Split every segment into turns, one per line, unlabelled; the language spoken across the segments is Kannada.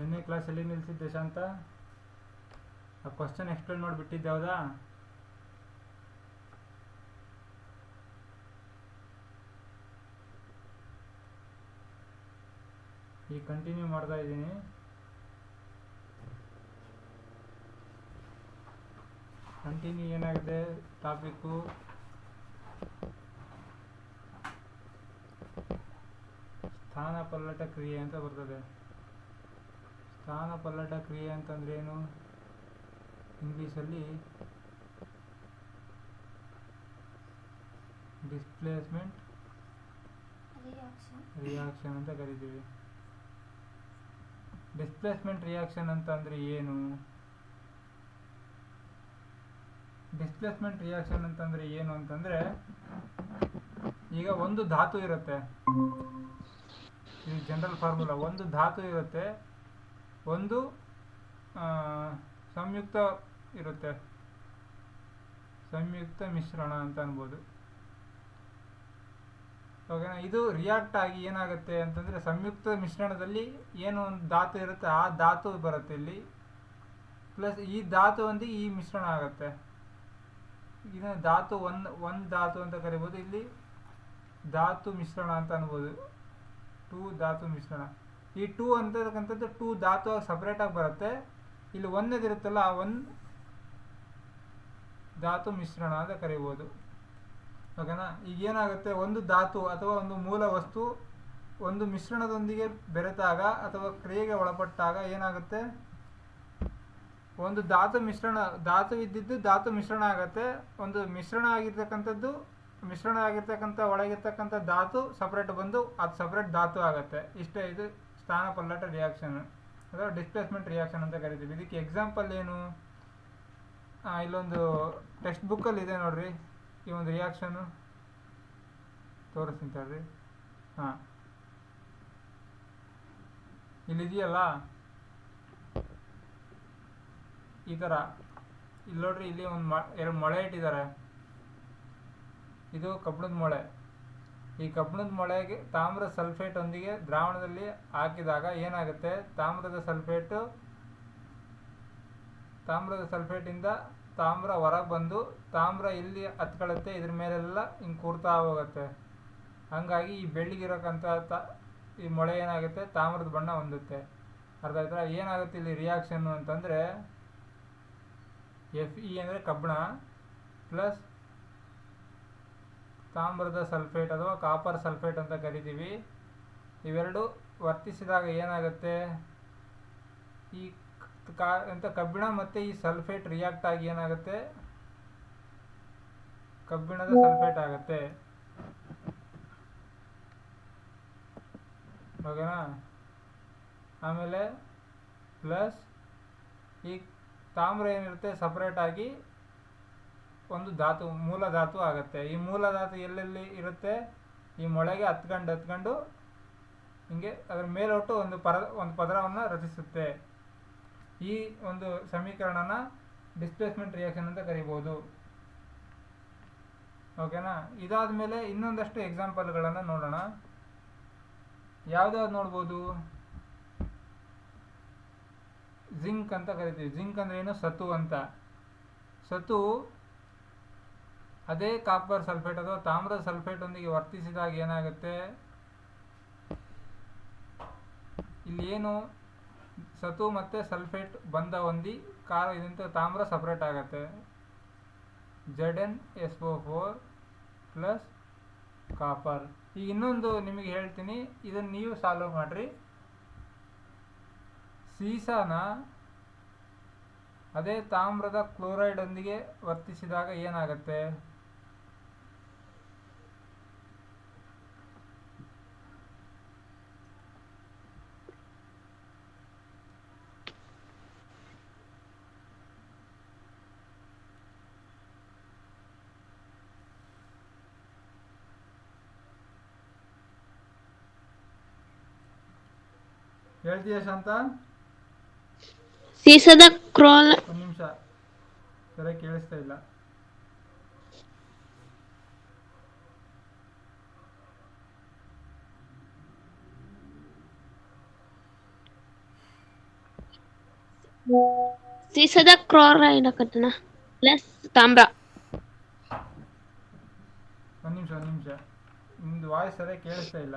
ನಿನ್ನೆ ಕ್ಲಾಸಲ್ಲಿ ನಿಲ್ಲಿಸಿದ್ದೆ ಶಾಂತ. ಆ ಕ್ವಶನ್ ಎಕ್ಸ್ಪ್ಲೇನ್ ಮಾಡಿಬಿಟ್ಟಿದ್ದೆ ಹೌದಾ? ಈಗ ಕಂಟಿನ್ಯೂ ಮಾಡ್ತಾ ಇದ್ದೀನಿ. ಕಂಟಿನ್ಯೂ ಏನಾಗಿದೆ ಟಾಪಿಕ್ಕು, ಸ್ಥಾನ ಪಲ್ಲಟ ಕ್ರಿಯೆ ಅಂತ ಬರ್ತದೆ. ಸ್ಥಾನ ಪಲ್ಲಟ ಕ್ರಿಯೆ ಅಂತಂದ್ರೆ ಏನು? ಇಂಗ್ಲೀಷಲ್ಲಿ ಡಿಸ್ಪ್ಲೇಸ್ಮೆಂಟ್ ರಿಯಾಕ್ಷನ್ ಅಂತ ಕರಿತೀವಿ. ಡಿಸ್ಪ್ಲೇಸ್ಮೆಂಟ್ ರಿಯಾಕ್ಷನ್ ಅಂತಂದ್ರೆ ಏನು? ಡಿಸ್ಪ್ಲೇಸ್ಮೆಂಟ್ ರಿಯಾಕ್ಷನ್ ಅಂತಂದ್ರೆ ಏನು ಅಂತಂದ್ರೆ, ಈಗ ಒಂದು ಧಾತು ಇರುತ್ತೆ, ಇದು ಜನರಲ್ ಫಾರ್ಮುಲಾ. ಒಂದು ಧಾತು ಇರುತ್ತೆ, ಒಂದು ಸಂಯುಕ್ತ ಇರುತ್ತೆ, ಸಂಯುಕ್ತ ಮಿಶ್ರಣ ಅಂತ ಅನ್ಬೋದು. ಓಕೆನಾ? ಇದು ರಿಯಾಕ್ಟ್ ಆಗಿ ಏನಾಗುತ್ತೆ ಅಂತಂದರೆ, ಸಂಯುಕ್ತ ಮಿಶ್ರಣದಲ್ಲಿ ಏನು ಒಂದು ಧಾತು ಇರುತ್ತೆ ಆ ಧಾತು ಬರುತ್ತೆ ಇಲ್ಲಿ, ಪ್ಲಸ್ ಈ ಧಾತುವೊಂದಿಗೆ ಈ ಮಿಶ್ರಣ ಆಗುತ್ತೆ. ಇದನ್ನು ಧಾತು ಒಂದು ಧಾತು ಅಂತ ಕರಿಬೋದು, ಇಲ್ಲಿ ಧಾತು ಮಿಶ್ರಣ ಅಂತ ಅನ್ಬೋದು. ಟೂ ಧಾತು ಮಿಶ್ರಣ. ಈ ಟೂ ಅಂತಕ್ಕಂಥದ್ದು ಟೂ ಧಾತು ಸಪ್ರೇಟಾಗಿ ಬರುತ್ತೆ. ಇಲ್ಲಿ ಒಂದೇದಿರುತ್ತಲ್ಲ ಆ ಒಂದು ಧಾತು ಮಿಶ್ರಣ ಅಂತ ಕರಿಬೋದು. ಓಕೆನಾ? ಈಗ ಏನಾಗುತ್ತೆ, ಒಂದು ಧಾತು ಅಥವಾ ಒಂದು ಮೂಲ ವಸ್ತು ಒಂದು ಮಿಶ್ರಣದೊಂದಿಗೆ ಬೆರೆತಾಗ ಅಥವಾ ಕ್ರಿಯೆಗೆ ಒಳಪಟ್ಟಾಗ ಏನಾಗುತ್ತೆ, ಒಂದು ಧಾತು ಮಿಶ್ರಣ, ಧಾತು ಇದ್ದಿದ್ದು ಧಾತು ಮಿಶ್ರಣ ಆಗುತ್ತೆ. ಒಂದು ಮಿಶ್ರಣ ಆಗಿರ್ತಕ್ಕಂಥ ಒಳಗಿರ್ತಕ್ಕಂಥ ಧಾತು ಸಪ್ರೇಟ್ ಬಂದು ಅದು ಸಪ್ರೇಟ್ ಧಾತು ಆಗುತ್ತೆ. ಇಷ್ಟೇ ಇದು ಸ್ಥಾನ ಪಲ್ಲಟ ರಿಯಾಕ್ಷನ್ ಅಥವಾ ಡಿಸ್ಪ್ಲೇಸ್ಮೆಂಟ್ ರಿಯಾಕ್ಷನ್ ಅಂತ ಕರಿತೀವಿ. ಇದಕ್ಕೆ ಎಕ್ಸಾಂಪಲ್ ಏನು? ಇಲ್ಲೊಂದು ಟೆಕ್ಸ್ಟ್ ಬುಕ್ಕಲ್ಲಿ ಇದೆ ನೋಡ್ರಿ, ಈ ಒಂದು ರಿಯಾಕ್ಷನ್ನು ತೋರಿಸ್ತೀನಿ ತಡ್ರಿ. ಹಾಂ, ಇಲ್ಲಿದೆಯಲ್ಲ ಈ ಥರ, ಇಲ್ಲಿ ನೋಡ್ರಿ, ಇಲ್ಲಿ ಒಂದು ಎರಡು ಮೊಳೆ ಇಟ್ಟಿದ್ದಾರೆ. ಇದು ಕಬ್ಬಿಣದ ಮೊಳೆ. ಈ ಕಬ್ಬಿಣದ ಮೊಳೆಗೆ ತಾಮ್ರದ ಸಲ್ಫೇಟ್ ಒಂದಿಗೆ ದ್ರಾವಣದಲ್ಲಿ ಹಾಕಿದಾಗ ಏನಾಗುತ್ತೆ, ತಾಮ್ರದ ಸಲ್ಫೇಟಿಂದ ತಾಮ್ರ ಹೊರಗೆ ಬಂದು ತಾಮ್ರ ಇಲ್ಲಿ ಹತ್ಕೊಳ್ಳುತ್ತೆ, ಇದ್ರ ಮೇಲೆಲ್ಲ ಹಿಂಗೆ ಕೂರ್ತಾ ಹೋಗುತ್ತೆ. ಹಂಗಾಗಿ ಈ ಬೆಳ್ಳಿಗಿರೋಕ್ಕಂಥ ಈ ಮೊಳೆ ಏನಾಗುತ್ತೆ, ತಾಮ್ರದ ಬಣ್ಣ ಹೊಂದುತ್ತೆ. ಅರ್ಥ ಆಯ್ತಾ? ಏನಾಗುತ್ತೆ ಇಲ್ಲಿ ರಿಯಾಕ್ಷನ್ನು ಅಂತಂದರೆ, Fe ಅಂದರೆ ಕಬ್ಬಿಣ ಪ್ಲಸ್ ತಾಮ್ರದ ಸಲ್ಫೇಟ್ ಅಥವಾ ಕಾಪರ್ ಸಲ್ಫೇಟ್ ಅಂತ ಕರಿತೀವಿ. ಇವೆರಡು ವರ್ತಿಸಿದಾಗ ಏನಾಗುತ್ತೆ, ಈ ಕಬ್ಬಿಣ ಮತ್ತು ಈ ಸಲ್ಫೇಟ್ ರಿಯಾಕ್ಟ್ ಆಗಿ ಏನಾಗುತ್ತೆ, ಕಬ್ಬಿಣದ ಸಲ್ಫೇಟ್ ಆಗುತ್ತೆ. ಓಕೆನಾ? ಆಮೇಲೆ ಪ್ಲಸ್ ಈ ತಾಮ್ರ ಏನಿರುತ್ತೆ ಸಪ್ರೇಟ್ ಆಗಿ ಒಂದು ಧಾತು, ಮೂಲ ಧಾತು ಆಗುತ್ತೆ. ಈ ಮೂಲ ಧಾತು ಎಲ್ಲೆಲ್ಲಿ ಇರುತ್ತೆ, ಈ ಮೊಳೆಗೆ ಹತ್ಕೊಂಡು ಹಿಂಗೆ ಅದರ ಮೇಲೊಟ್ಟು ಒಂದು ಪದರವನ್ನು ರಚಿಸುತ್ತೆ. ಈ ಒಂದು ಸಮೀಕರಣನ ಡಿಸ್ಪ್ಲೇಸ್ಮೆಂಟ್ ರಿಯಾಕ್ಷನ್ ಅಂತ ಕರಿಬೋದು. ಓಕೆನಾ? ಇದಾದ ಮೇಲೆ ಇನ್ನೊಂದಷ್ಟು ಎಕ್ಸಾಂಪಲ್ಗಳನ್ನು ನೋಡೋಣ. ಯಾವ್ದಾವ್ದು ನೋಡ್ಬೋದು? ಜಿಂಕ್ ಅಂತ ಕರಿತೀವಿ. ಜಿಂಕ್ ಅಂದ್ರೆ ಏನು? ಸತು ಅಂತ. ಸತು ಅದೇ ಕಾಪರ್ ಸಲ್ಫೇಟ್ ಅಥವಾ ತಾಮ್ರದ ಸಲ್ಫೇಟ್ ಒಂದಿಗೆ ವರ್ತಿಸಿದಾಗ ಏನಾಗುತ್ತೆ, ಇಲ್ಲಿ ಏನು ಸತು ಮತ್ತು ಸಲ್ಫೇಟ್ ಬಂಧ ಹೊಂದಿ ಇದಂತ ತಾಮ್ರ ಸಪ್ರೇಟ್ ಆಗುತ್ತೆ. ZnSO4 plus copper. ಈಗ ಇನ್ನೊಂದು ನಿಮಗೆ ಹೇಳ್ತೀನಿ, ಇದನ್ನು ನೀವು ಸಾಲ್ವ್ ಮಾಡಿರಿ. ಸೀಸಾನ ಅದೇ ತಾಮ್ರದ ಕ್ಲೋರೈಡ್ ಒಂದಿಗೆ ವರ್ತಿಸಿದಾಗ ಏನಾಗುತ್ತೆ, ಹೇಳ್ತೀಯ ಶಾಂತ?
ಸೀಸದ ಕ್ರೋಲ್.
ಒಂದು ನಿಮಿಷ, ಸರಿ ಕೇಳಿಸ್ತಾ ಇಲ್ಲ.
ಸೀಸದ ಕ್ಲೋರೈಡ್ ಹಾಕತ್ತಣ್ಣ ಪ್ಲಸ್ ತಾಮ್ರ.
ಒಂದು ನಿಮಿಷ ನಿಮ್ದು ವಾಯ್ಸ್ ಸರಿಯಾಗಿ ಕೇಳಿಸ್ತಾ ಇಲ್ಲ.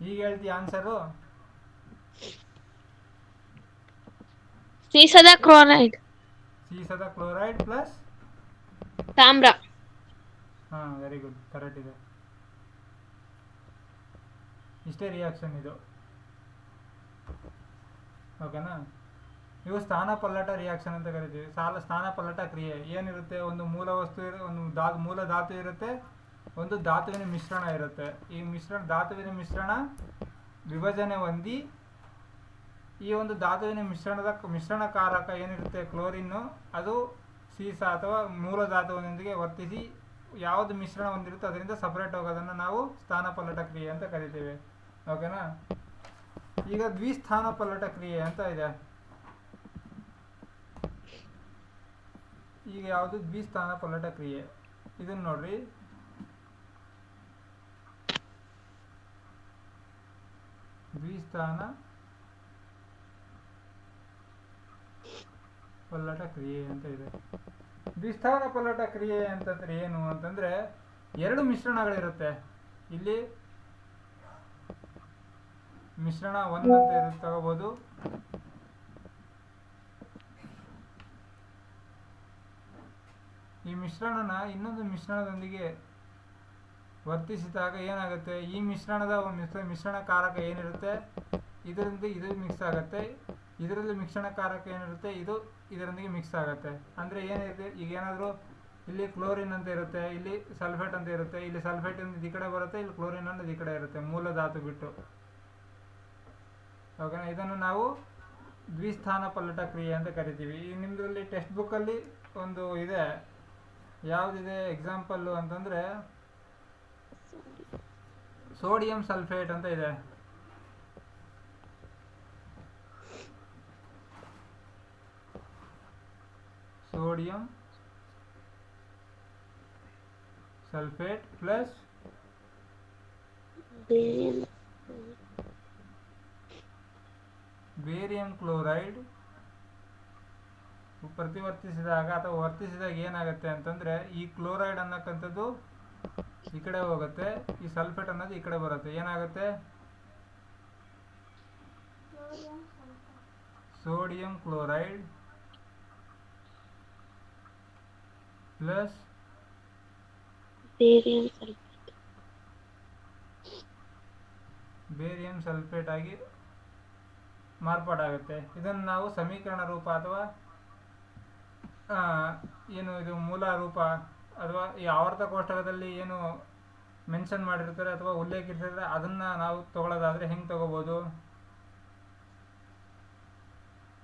ಈಗ ಹೇಳ್ತೀಯ ಆನ್ಸರು?
ಸೀಸದ ಕ್ಲೋರೈಡ್
ಸೀಸದ ಕ್ಲೋರೈಡ್ ಪ್ಲಸ್
ತಾಮ್ರ.
ಹಾಂ, ವೆರಿ ಗುಡ್, ಕರೆಕ್ಟ್ ಇದೆ. ಇಷ್ಟೇ ರಿಯಾಕ್ಷನ್ ಇದು, ಓಕೆನಾ? ಇವು ಸ್ಥಾನ ಪಲ್ಲಟ ರಿಯಾಕ್ಷನ್ ಅಂತ ಕರಿತೀವಿ. ಸ್ಥಾನ ಪಲ್ಲಟ ಕ್ರಿಯೆ ಏನಿರುತ್ತೆ, ಒಂದು ಮೂಲ ವಸ್ತು ಒಂದು ಮೂಲ ಧಾತು ಇರುತ್ತೆ, ಒಂದು ಧಾತುವಿನ ಮಿಶ್ರಣ ಇರುತ್ತೆ. ಈ ಧಾತುವಿನ ಮಿಶ್ರಣ ವಿಭಜನೆ ಹೊಂದಿ ಈ ಒಂದು ಧಾತುವಿನ ಮಿಶ್ರಣಕಾರಕ ಏನಿರುತ್ತೆ ಕ್ಲೋರಿನ್ನು, ಅದು ಸೀಸ ಅಥವಾ ಮೂಲ ಧಾತುವಿನೊಂದಿಗೆ ವರ್ತಿಸಿ ಯಾವುದು ಮಿಶ್ರಣ ಹೊಂದಿರುತ್ತೋ ಅದರಿಂದ ಸಪರೇಟ್ ಹೋಗೋದನ್ನು ನಾವು ಸ್ಥಾನ ಪಲ್ಲಟ ಕ್ರಿಯೆ ಅಂತ ಕರಿತೇವೆ, ಓಕೆನಾ? ಈಗ ದ್ವಿಸ್ಥಾನ ಪಲ್ಲಟ ಕ್ರಿಯೆ ಅಂತ ಇದೆ. ಈಗ ಯಾವುದು ದ್ವಿಸ್ಥಾನ ಪಲ್ಲಟ ಕ್ರಿಯೆ, ಇದನ್ನು ನೋಡ್ರಿ. ದ್ವಿಸ್ಥಾನ ಪಲ್ಲಟ ಕ್ರಿಯೆ ಅಂತ ಇದೆ. ದ್ವಿಸ್ಥಾನ ಪಲ್ಲಟ ಕ್ರಿಯೆ ಅಂತಂದ್ರೆ ಏನು ಅಂತಂದ್ರೆ, ಎರಡು ಮಿಶ್ರಣಗಳಿರುತ್ತೆ. ಇಲ್ಲಿ ಮಿಶ್ರಣ 1 ಅಂತ ಇರುತ್ತೆ, ತಗೋಬಹುದು. ಈ ಮಿಶ್ರಣನ ಇನ್ನೊಂದು ಮಿಶ್ರಣದೊಂದಿಗೆ ವರ್ತಿಸಿದಾಗ ಏನಾಗುತ್ತೆ, ಈ ಮಿಶ್ರಣದ ಮಿಶ್ರಣಕಾರಕ ಏನಿರುತ್ತೆ ಇದರಿಂದ ಇದು ಮಿಕ್ಸ್ ಆಗುತ್ತೆ, ಇದರಲ್ಲಿ ಮಿಶ್ರಣಕಾರಕ ಏನಿರುತ್ತೆ ಇದು ಇದರೊಂದಿಗೆ ಮಿಕ್ಸ್ ಆಗುತ್ತೆ. ಅಂದರೆ ಏನಿದೆ, ಈಗ ಏನಾದರೂ ಇಲ್ಲಿ ಕ್ಲೋರಿನ್ ಅಂತ ಇರುತ್ತೆ, ಇಲ್ಲಿ ಸಲ್ಫೇಟ್ ಅಂತ ಇರುತ್ತೆ, ಇಲ್ಲಿ ಸಲ್ಫೇಟ್ ಈ ಕಡೆ ಬರುತ್ತೆ, ಇಲ್ಲಿ ಕ್ಲೋರಿನ್ ಅನ್ನೋದು ಈ ಕಡೆ ಇರುತ್ತೆ, ಮೂಲ ಧಾತು ಬಿಟ್ಟು, ಓಕೆನಾ? ಇದನ್ನು ನಾವು ದ್ವಿಸ್ಥಾನ ಪಲ್ಲಟ ಕ್ರಿಯೆ ಅಂತ ಕರಿತೀವಿ. ಈ ನಿಮ್ಮದ್ರಲ್ಲಿ ಟೆಕ್ಸ್ಟ್ ಬುಕ್ಕಲ್ಲಿ ಒಂದು ಇದೆ, ಯಾವುದಿದೆ ಎಕ್ಸಾಂಪಲ್ಲು ಅಂತಂದರೆ ಸೋಡಿಯಂ ಸಲ್ಫೇಟ್ ಅಂತ ಇದೆ. Sodium sulphate plus barium chloride ಪ್ರತಿವರ್ತಿಸಿದಾಗ ಅಥವಾ ವರ್ತಿಸಿದಾಗ ಏನಾಗುತ್ತೆ ಅಂತಂದರೆ, ಈ ಕ್ಲೋರೈಡ್ ಅನ್ನಕ್ಕಂಥದ್ದು ಈ ಕಡೆ ಹೋಗುತ್ತೆ, ಈ ಸಲ್ಫೇಟ್ ಅನ್ನೋದು ಈ ಕಡೆ ಬರುತ್ತೆ. ಏನಾಗುತ್ತೆ, sodium chloride plus barium sulphate ಆಗಿ ಮಾರ್ಪಾಡಾಗುತ್ತೆ. ಇದನ್ನು ನಾವು ಸಮೀಕರಣ ರೂಪ ಅಥವಾ ಏನು ಇದು ಮೂಲ ರೂಪ ಅಥವಾ ಈ ಆವರ್ತ ಕೋಷ್ಟಕದಲ್ಲಿ ಏನು ಮೆನ್ಷನ್ ಮಾಡಿರ್ತಾರೆ ಅಥವಾ ಉಲ್ಲೇಖಿಸಿದ್ರೆ ಅದನ್ನು ನಾವು ತಗೊಳ್ಳೋದಾದರೆ ಹೆಂಗೆ ತಗೋಬೋದು,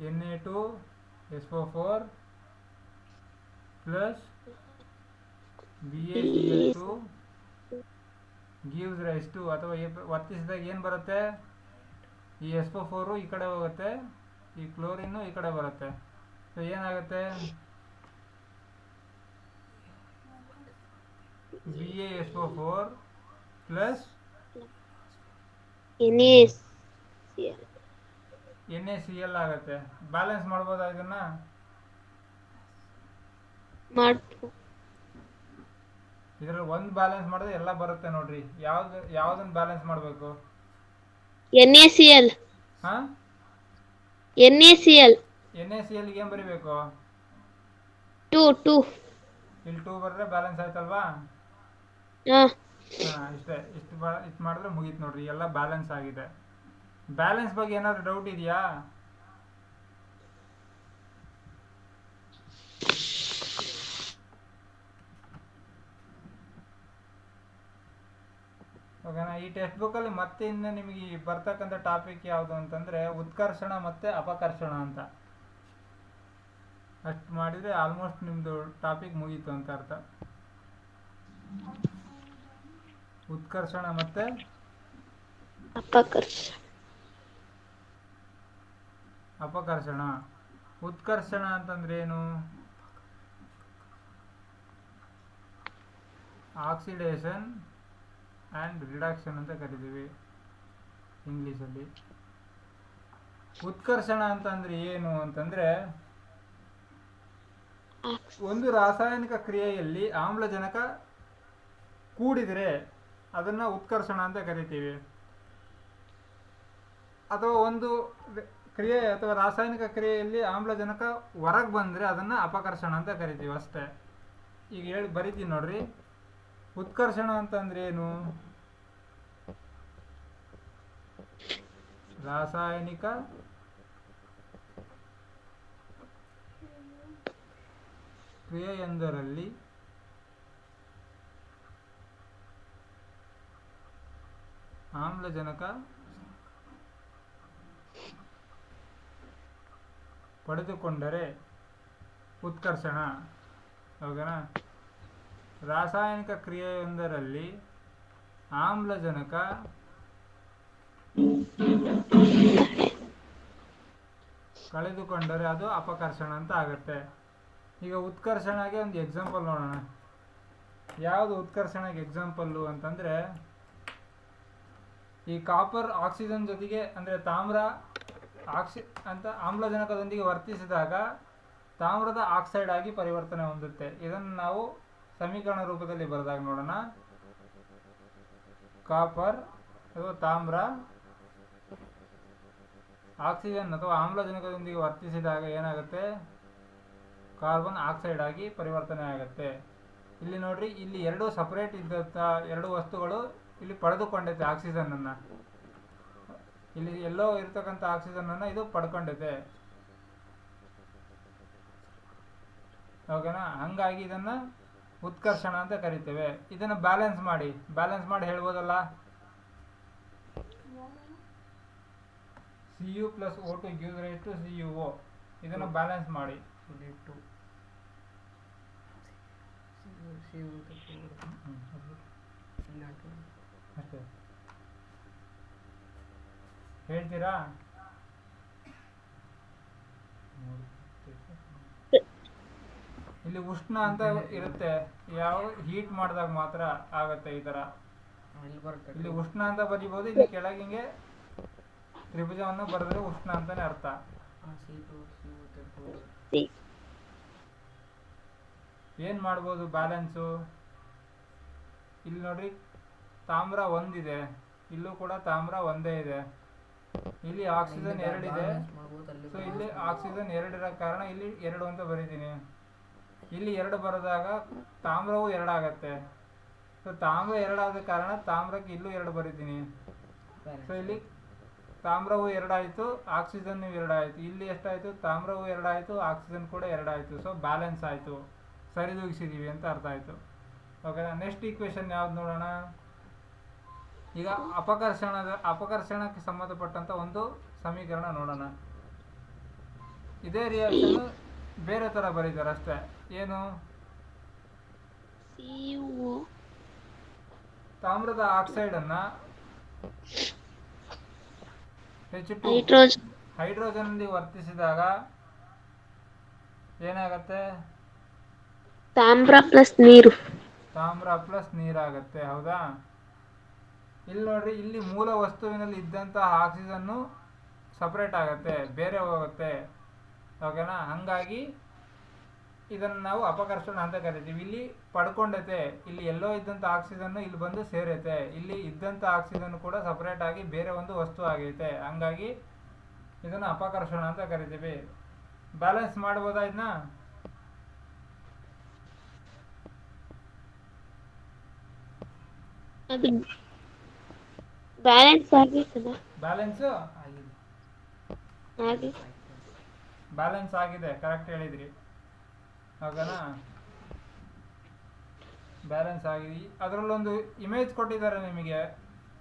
Na2SO4 plus BaCl2 gives rise to, ಅಥವಾ ವರ್ತಿಸಿದಾಗ ಏನು ಬರುತ್ತೆ, ಈ SO4 ಈ ಕಡೆ ಹೋಗುತ್ತೆ, ಈ ಕ್ಲೋರಿನ್ನು ಈ ಕಡೆ ಬರುತ್ತೆ. ಸೊ ಏನಾಗುತ್ತೆ, BaSO4 ಪ್ಲಸ್ NaCl ಆಗುತ್ತೆ. ಬ್ಯಾಲೆನ್ಸ್ ಮಾಡ್ಬೋದಾ ಇದನ್ನ? ಇದರಲ್ಲಿ ಒಂದು ಬ್ಯಾಲೆನ್ಸ್ ಮಾಡಿದ್ರೆ ಎಲ್ಲ ಬರುತ್ತೆ ನೋಡ್ರಿ. ಯಾವ್ದನ್ನ ಬ್ಯಾಲೆನ್ಸ್ ಮಾಡಬೇಕು?
NaCl.
ಹಾಂ,
NaCl
NaCl ಏನು ಬರೀಬೇಕು?
2
ಇಲ್ಲಿ 2 ಬರೆದ್ರೆ ಬ್ಯಾಲೆನ್ಸ್ ಆಯ್ತಲ್ವಾ?
ಹಾಂ,
ಇಷ್ಟೇ. ಇಷ್ಟು ಮಾಡಿದ್ರೆ ಮುಗೀತು ನೋಡ್ರಿ, ಎಲ್ಲ ಬ್ಯಾಲೆನ್ಸ್ ಆಗಿದೆ. ಬ್ಯಾಲೆನ್ಸ್ ಬಗ್ಗೆ ಏನಾದರೂ ಡೌಟ್ ಇದೆಯಾ? ಓಕೆನಾ? ಈ ಟೆಕ್ಸ್ಟ್ ಬುಕ್ಕಲ್ಲಿ ಮತ್ತೆ ಇನ್ನು ನಿಮಗೆ ಬರ್ತಕ್ಕಂಥ ಟಾಪಿಕ್ ಯಾವುದು ಅಂತಂದರೆ ಉತ್ಕರ್ಷಣ ಮತ್ತು ಅಪಕರ್ಷಣ ಅಂತ. ಅಷ್ಟು ಮಾಡಿದರೆ ಆಲ್ಮೋಸ್ಟ್ ನಿಮ್ಮದು ಟಾಪಿಕ್ ಮುಗೀತು ಅಂತ ಅರ್ಥ. ಉತ್ಕರ್ಷಣ ಮತ್ತು
ಅಪಕರ್ಷ
ಅಪಕರ್ಷಣ. ಉತ್ಕರ್ಷಣ ಅಂತಂದ್ರೆ ಏನು? ಆಕ್ಸಿಡೇಷನ್ ಆ್ಯಂಡ್ ರಿಡಕ್ಷನ್ ಅಂತ ಕರಿತೀವಿ ಇಂಗ್ಲೀಷಲ್ಲಿ. ಉತ್ಕರ್ಷಣ ಅಂತಂದ್ರೆ ಏನು ಅಂತಂದ್ರೆ, ಒಂದು ರಾಸಾಯನಿಕ ಕ್ರಿಯೆಯಲ್ಲಿ ಆಮ್ಲಜನಕ ಕೂಡಿದರೆ ಅದನ್ನು ಉತ್ಕರ್ಷಣ ಅಂತ ಕರಿತೀವಿ. ಅಥವಾ ಒಂದು ಕ್ರಿಯೆ ಅಥವಾ ರಾಸಾಯನಿಕ ಕ್ರಿಯೆಯಲ್ಲಿ ಆಮ್ಲಜನಕ ಹೊರಗೆ ಬಂದರೆ ಅದನ್ನು ಅಪಕರ್ಷಣ ಅಂತ ಕರಿತೀವಿ ಅಷ್ಟೇ. ಈಗ ಬರಿತೀನಿ ನೋಡ್ರಿ. ಉತ್ಕರ್ಷಣ ಅಂತಂದ್ರೆ ಏನು? ರಾಸಾಯನಿಕ ಕ್ರಿಯೆಯೊಂದರಲ್ಲಿ ಆಮ್ಲಜನಕ ಪಡೆದುಕೊಂಡರೆ ಉತ್ಕರ್ಷಣ. ಹೌದಾ? ರಾಸಾಯನಿಕ ಕ್ರಿಯೆಯೊಂದರಲ್ಲಿ ಆಮ್ಲಜನಕ ಕಳೆದುಕೊಂಡರೆ ಅದು ಅಪಕರ್ಷಣ ಅಂತ ಆಗುತ್ತೆ. ಈಗ ಉತ್ಕರ್ಷಣಗೆ ಒಂದು ಎಕ್ಸಾಂಪಲ್ ನೋಡೋಣ. ಯಾವುದು ಉತ್ಕರ್ಷಣಗೆ ಎಕ್ಸಾಂಪಲ್ಲು ಅಂತಂದರೆ, ಈ ಕಾಪರ್ ಆಕ್ಸಿಜನ್ ಜೊತೆಗೆ ಅಂದರೆ ತಾಮ್ರ ಆಮ್ಲಜನಕದೊಂದಿಗೆ ವರ್ತಿಸಿದಾಗ ತಾಮ್ರದ ಆಕ್ಸೈಡ್ ಆಗಿ ಪರಿವರ್ತನೆ ಹೊಂದುತ್ತೆ. ಇದನ್ನು ನಾವು ಸಮೀಕರಣ ರೂಪದಲ್ಲಿ ಬರೆದಾಗ ನೋಡೋಣ. ಕಾಪರ್ ಅಥವಾ ತಾಮ್ರ ಆಕ್ಸಿಜನ್ ಅಥವಾ ಆಮ್ಲಜನಕದೊಂದಿಗೆ ವರ್ತಿಸಿದಾಗ ಏನಾಗುತ್ತೆ? ಕಾರ್ಬನ್ ಆಕ್ಸೈಡ್ ಆಗಿ ಪರಿವರ್ತನೆ ಆಗುತ್ತೆ. ಇಲ್ಲಿ ನೋಡ್ರಿ, ಇಲ್ಲಿ ಎರಡು ಸಪರೇಟ್ ಇದ್ದಂಥ ಎರಡು ವಸ್ತುಗಳು ಇಲ್ಲಿ ಪಡೆದುಕೊಂಡೈತೆ ಆಕ್ಸಿಜನನ್ನು. ಇಲ್ಲಿ ಎಲ್ಲೋ ಇರ್ತಕ್ಕಂಥ ಆಕ್ಸಿಜನನ್ನು ಇದು ಪಡ್ಕೊಂಡೈತೆ. ಓಕೆನಾ? ಹಂಗಾಗಿ ಇದನ್ನು ಉತ್ಕರ್ಷಣ ಅಂತ ಕರಿತೇವೆ. ಇದನ್ನು ಬ್ಯಾಲೆನ್ಸ್ ಮಾಡಿ ಹೇಳ್ಬೋದಲ್ಲ. Cu plus O2 gives rise to CuO. ಇದನ್ನು ಬ್ಯಾಲೆನ್ಸ್ ಮಾಡಿ. ಅಷ್ಟೇ ಹೇಳ್ತೀರಾ? ಇಲ್ಲಿ ಉಷ್ಣ ಅಂತ ಇರುತ್ತೆ, ಯಾವ ಹೀಟ್ ಮಾಡಿದಾಗ ಮಾತ್ರ ಆಗತ್ತೆ ಈ ತರ. ಇಲ್ಲಿ ಉಷ್ಣ ಅಂತ ಬರೀಬಹುದು, ಇಲ್ಲಿ ಕೆಳಗೆ ಹಿಂಗೆ ತ್ರಿಭುಜವನ್ನು ಬರೆದ್ರೆ ಉಷ್ಣ ಅಂತಾನೆ ಅರ್ಥ. ಏನ್ ಮಾಡ್ಬೋದು ಬ್ಯಾಲೆನ್ಸು? ಇಲ್ಲಿ ನೋಡ್ರಿ, ತಾಮ್ರ ಒಂದಿದೆ, ಇಲ್ಲೂ ಕೂಡ ತಾಮ್ರ ಒಂದೇ ಇದೆ. ಇಲ್ಲಿ ಆಕ್ಸಿಜನ್ ಎರಡಿದೆ, ಸೊ ಇಲ್ಲಿ ಆಕ್ಸಿಜನ್ ಎರಡಿರೋ ಕಾರಣ ಇಲ್ಲಿ 2 ಅಂತ ಬರೀತೀನಿ. ಇಲ್ಲಿ 2 ಬರೆದಾಗ ತಾಮ್ರವು 2 ಆಗತ್ತೆ. ಸೊ ತಾಮ್ರ 2 ಆದ ಕಾರಣ ತಾಮ್ರಕ್ಕೆ ಇಲ್ಲೂ 2 ಬರೀತೀನಿ. ಸೊ ಇಲ್ಲಿ ತಾಮ್ರವು 2 ಆಯಿತು, ಆಕ್ಸಿಜನ್ 2 ಆಯಿತು. ಇಲ್ಲಿ ಎಷ್ಟಾಯಿತು? ತಾಮ್ರವು 2 ಆಯಿತು, ಆಕ್ಸಿಜನ್ ಕೂಡ 2 ಆಯಿತು. ಸೊ ಬ್ಯಾಲೆನ್ಸ್ ಆಯಿತು, ಸರಿದೂಗಿಸಿದ್ದೀವಿ ಅಂತ ಅರ್ಥ ಆಯಿತು. ಓಕೆನಾ? ನೆಕ್ಸ್ಟ್ ಈಕ್ವೇಷನ್ ಯಾವ್ದು ನೋಡೋಣ. ಈಗ ಅಪಕರ್ಷಣಕ್ಕೆ ಸಂಬಂಧಪಟ್ಟಂತ ಒಂದು ಸಮೀಕರಣ ನೋಡೋಣ. ಇದೇ ರಿಯಾಕ್ಷನ್ ಬೇರೆ ತರ ಬರೀತಾರೆ ಅಷ್ಟೇ. ಏನು? ತಾಮ್ರದ ಆಕ್ಸೈಡ್ ಅನ್ನ ಹೈಡ್ರೋಜನ್ ವರ್ತಿಸಿದಾಗ ಏನಾಗತ್ತೆ?
ತಾಮ್ರ ಪ್ಲಸ್
ನೀರಾಗತ್ತೆ. ಹೌದಾ? ಇಲ್ಲಿ ನೋಡ್ರಿ, ಇಲ್ಲಿ ಮೂಲ ವಸ್ತುವಿನಲ್ಲಿ ಇದ್ದಂತಹ ಆಕ್ಸಿಜನ್ನು ಸಪರೇಟ್ ಆಗತ್ತೆ, ಬೇರೆ ಹೋಗುತ್ತೆ. ಓಕೆನಾ? ಹಂಗಾಗಿ ಇದನ್ನು ನಾವು ಅಪಕರ್ಷಣ ಅಂತ ಕರಿತೀವಿ. ಇಲ್ಲಿ ಪಡ್ಕೊಂಡೈತೆ, ಇಲ್ಲಿ ಎಲ್ಲೋ ಇದ್ದಂಥ ಆಕ್ಸಿಜನ್ನು ಇಲ್ಲಿ ಬಂದು ಸೇರೈತೆ, ಇಲ್ಲಿ ಇದ್ದಂಥ ಆಕ್ಸಿಜನ್ ಕೂಡ ಸಪರೇಟ್ ಆಗಿ ಬೇರೆ ಒಂದು ವಸ್ತು ಆಗೈತೆ. ಹಂಗಾಗಿ ಇದನ್ನು ಅಪಕರ್ಷಣ ಅಂತ ಕರಿತೀವಿ. ಬ್ಯಾಲೆನ್ಸ್ ಮಾಡ್ಬೋದಾ ಇದನ್ನ?
ಬ್ಯಾಲೆನ್ಸ್
ಆಗಿದೆ, ಕರೆಕ್ಟ್ ಹೇಳಿದ್ರಿ. ಓಕೆನಾ? ಬ್ಯಾಲೆನ್ಸ್ ಆಗಿದೆ. ಅದರಲ್ಲೊಂದು ಇಮೇಜ್ ಕೊಟ್ಟಿದ್ದಾರೆ ನಿಮಗೆ,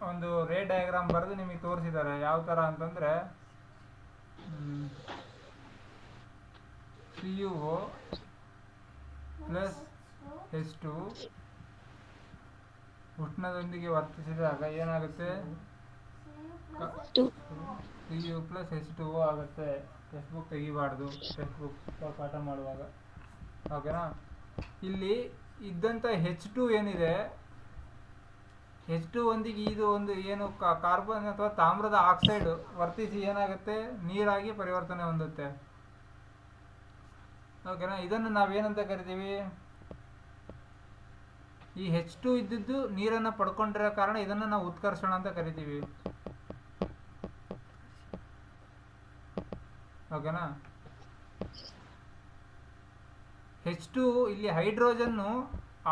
ಒಂದು ರೇ ಡಯಾಗ್ರಾಮ್ ಬರೆದು ನಿಮಗೆ ತೋರಿಸಿದ್ದಾರೆ. ಯಾವ ಥರ ಅಂತಂದರೆ, CuO ಪ್ಲಸ್ H2 ಉಷ್ಣದೊಂದಿಗೆ ವರ್ತಿಸಿದಾಗ ಏನಾಗುತ್ತೆ?
To
C you plus H2O ಆಗುತ್ತೆ. ಟೆಕ್ಸ್ಟ್ ಬುಕ್ ತೆಗಿಬಾರ್ದು ಟೆಕ್ಸ್ಟ್ ಬುಕ್ ಪಾಠ ಮಾಡುವಾಗ. ಓಕೆನಾ. ಇಲ್ಲಿ ಇದ್ದಂಥ H2 ಏನಿದೆ, H2 ಒಂದಿಗೆ ಇದು ಒಂದು ಏನು ಕಾರ್ಬನ್ ಅಥವಾ ತಾಮ್ರದ ಆಕ್ಸೈಡ್ ವರ್ತಿಸಿ ಏನಾಗುತ್ತೆ, ನೀರಾಗಿ ಪರಿವರ್ತನೆ ಹೊಂದುತ್ತೆ. ಓಕೆನಾ. ಇದನ್ನು ನಾವೇನಂತ ಕರಿತೀವಿ, ಈ H2 ಇದ್ದಿದ್ದು ನೀರನ್ನು ಪಡ್ಕೊಂಡಿರೋ ಕಾರಣ ಇದನ್ನು ನಾವು ಉತ್ಕರ್ಷಣ ಅಂತ ಕರಿತೀವಿ. ಓಕೆನಾ. H2 ಇಲ್ಲಿ ಹೈಡ್ರೋಜನ್ನು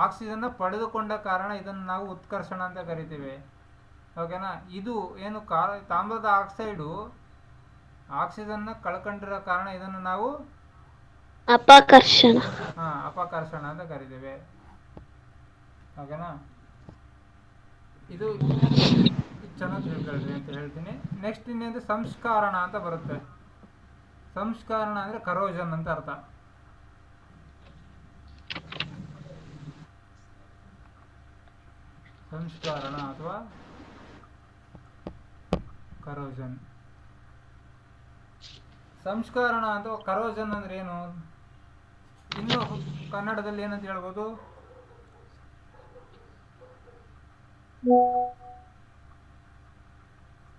ಆಕ್ಸಿಜನ್ನ ಪಡೆದುಕೊಂಡ ಕಾರಣ ಇದನ್ನು ನಾವು ಉತ್ಕರ್ಷಣ ಅಂತ ಕರಿತೀವಿ. ಓಕೆನಾ. ಇದು ಏನು ತಾಮ್ರದ ಆಕ್ಸೈಡು ಆಕ್ಸಿಜನ್ನ ಕಳ್ಕೊಂಡಿರೋ ಕಾರಣ ಇದನ್ನು ನಾವು
ಅಪಕರ್ಷಣ.
ಅಪಕರ್ಷಣ ಅಂತ ಕರಿತೀವಿ. ಓಕೆನಾ. ಇದು ಚೆನ್ನಾಗಿ ತಿಳ್ಕೊಳ್ರಿ ಅಂತ ಹೇಳ್ತೀನಿ. ನೆಕ್ಸ್ಟ್ ಇನ್ನೇನು ಸಂಸ್ಕಾರಣ ಅಂತ ಬರುತ್ತೆ. ಸಂಸ್ಕಾರಣ ಅಂದರೆ ಕರೋಜನ್ ಅಂತ ಅರ್ಥ. ಸಂಸ್ಕಾರಣ ಅಥವಾ ಕರೋಜನ್. ಸಂಸ್ಕಾರಣ ಅಥವಾ ಕರೋಜನ್ ಅಂದ್ರೆ ಏನು, ಇನ್ನು ಕನ್ನಡದಲ್ಲಿ ಏನಂತ ಹೇಳ್ಬೋದು,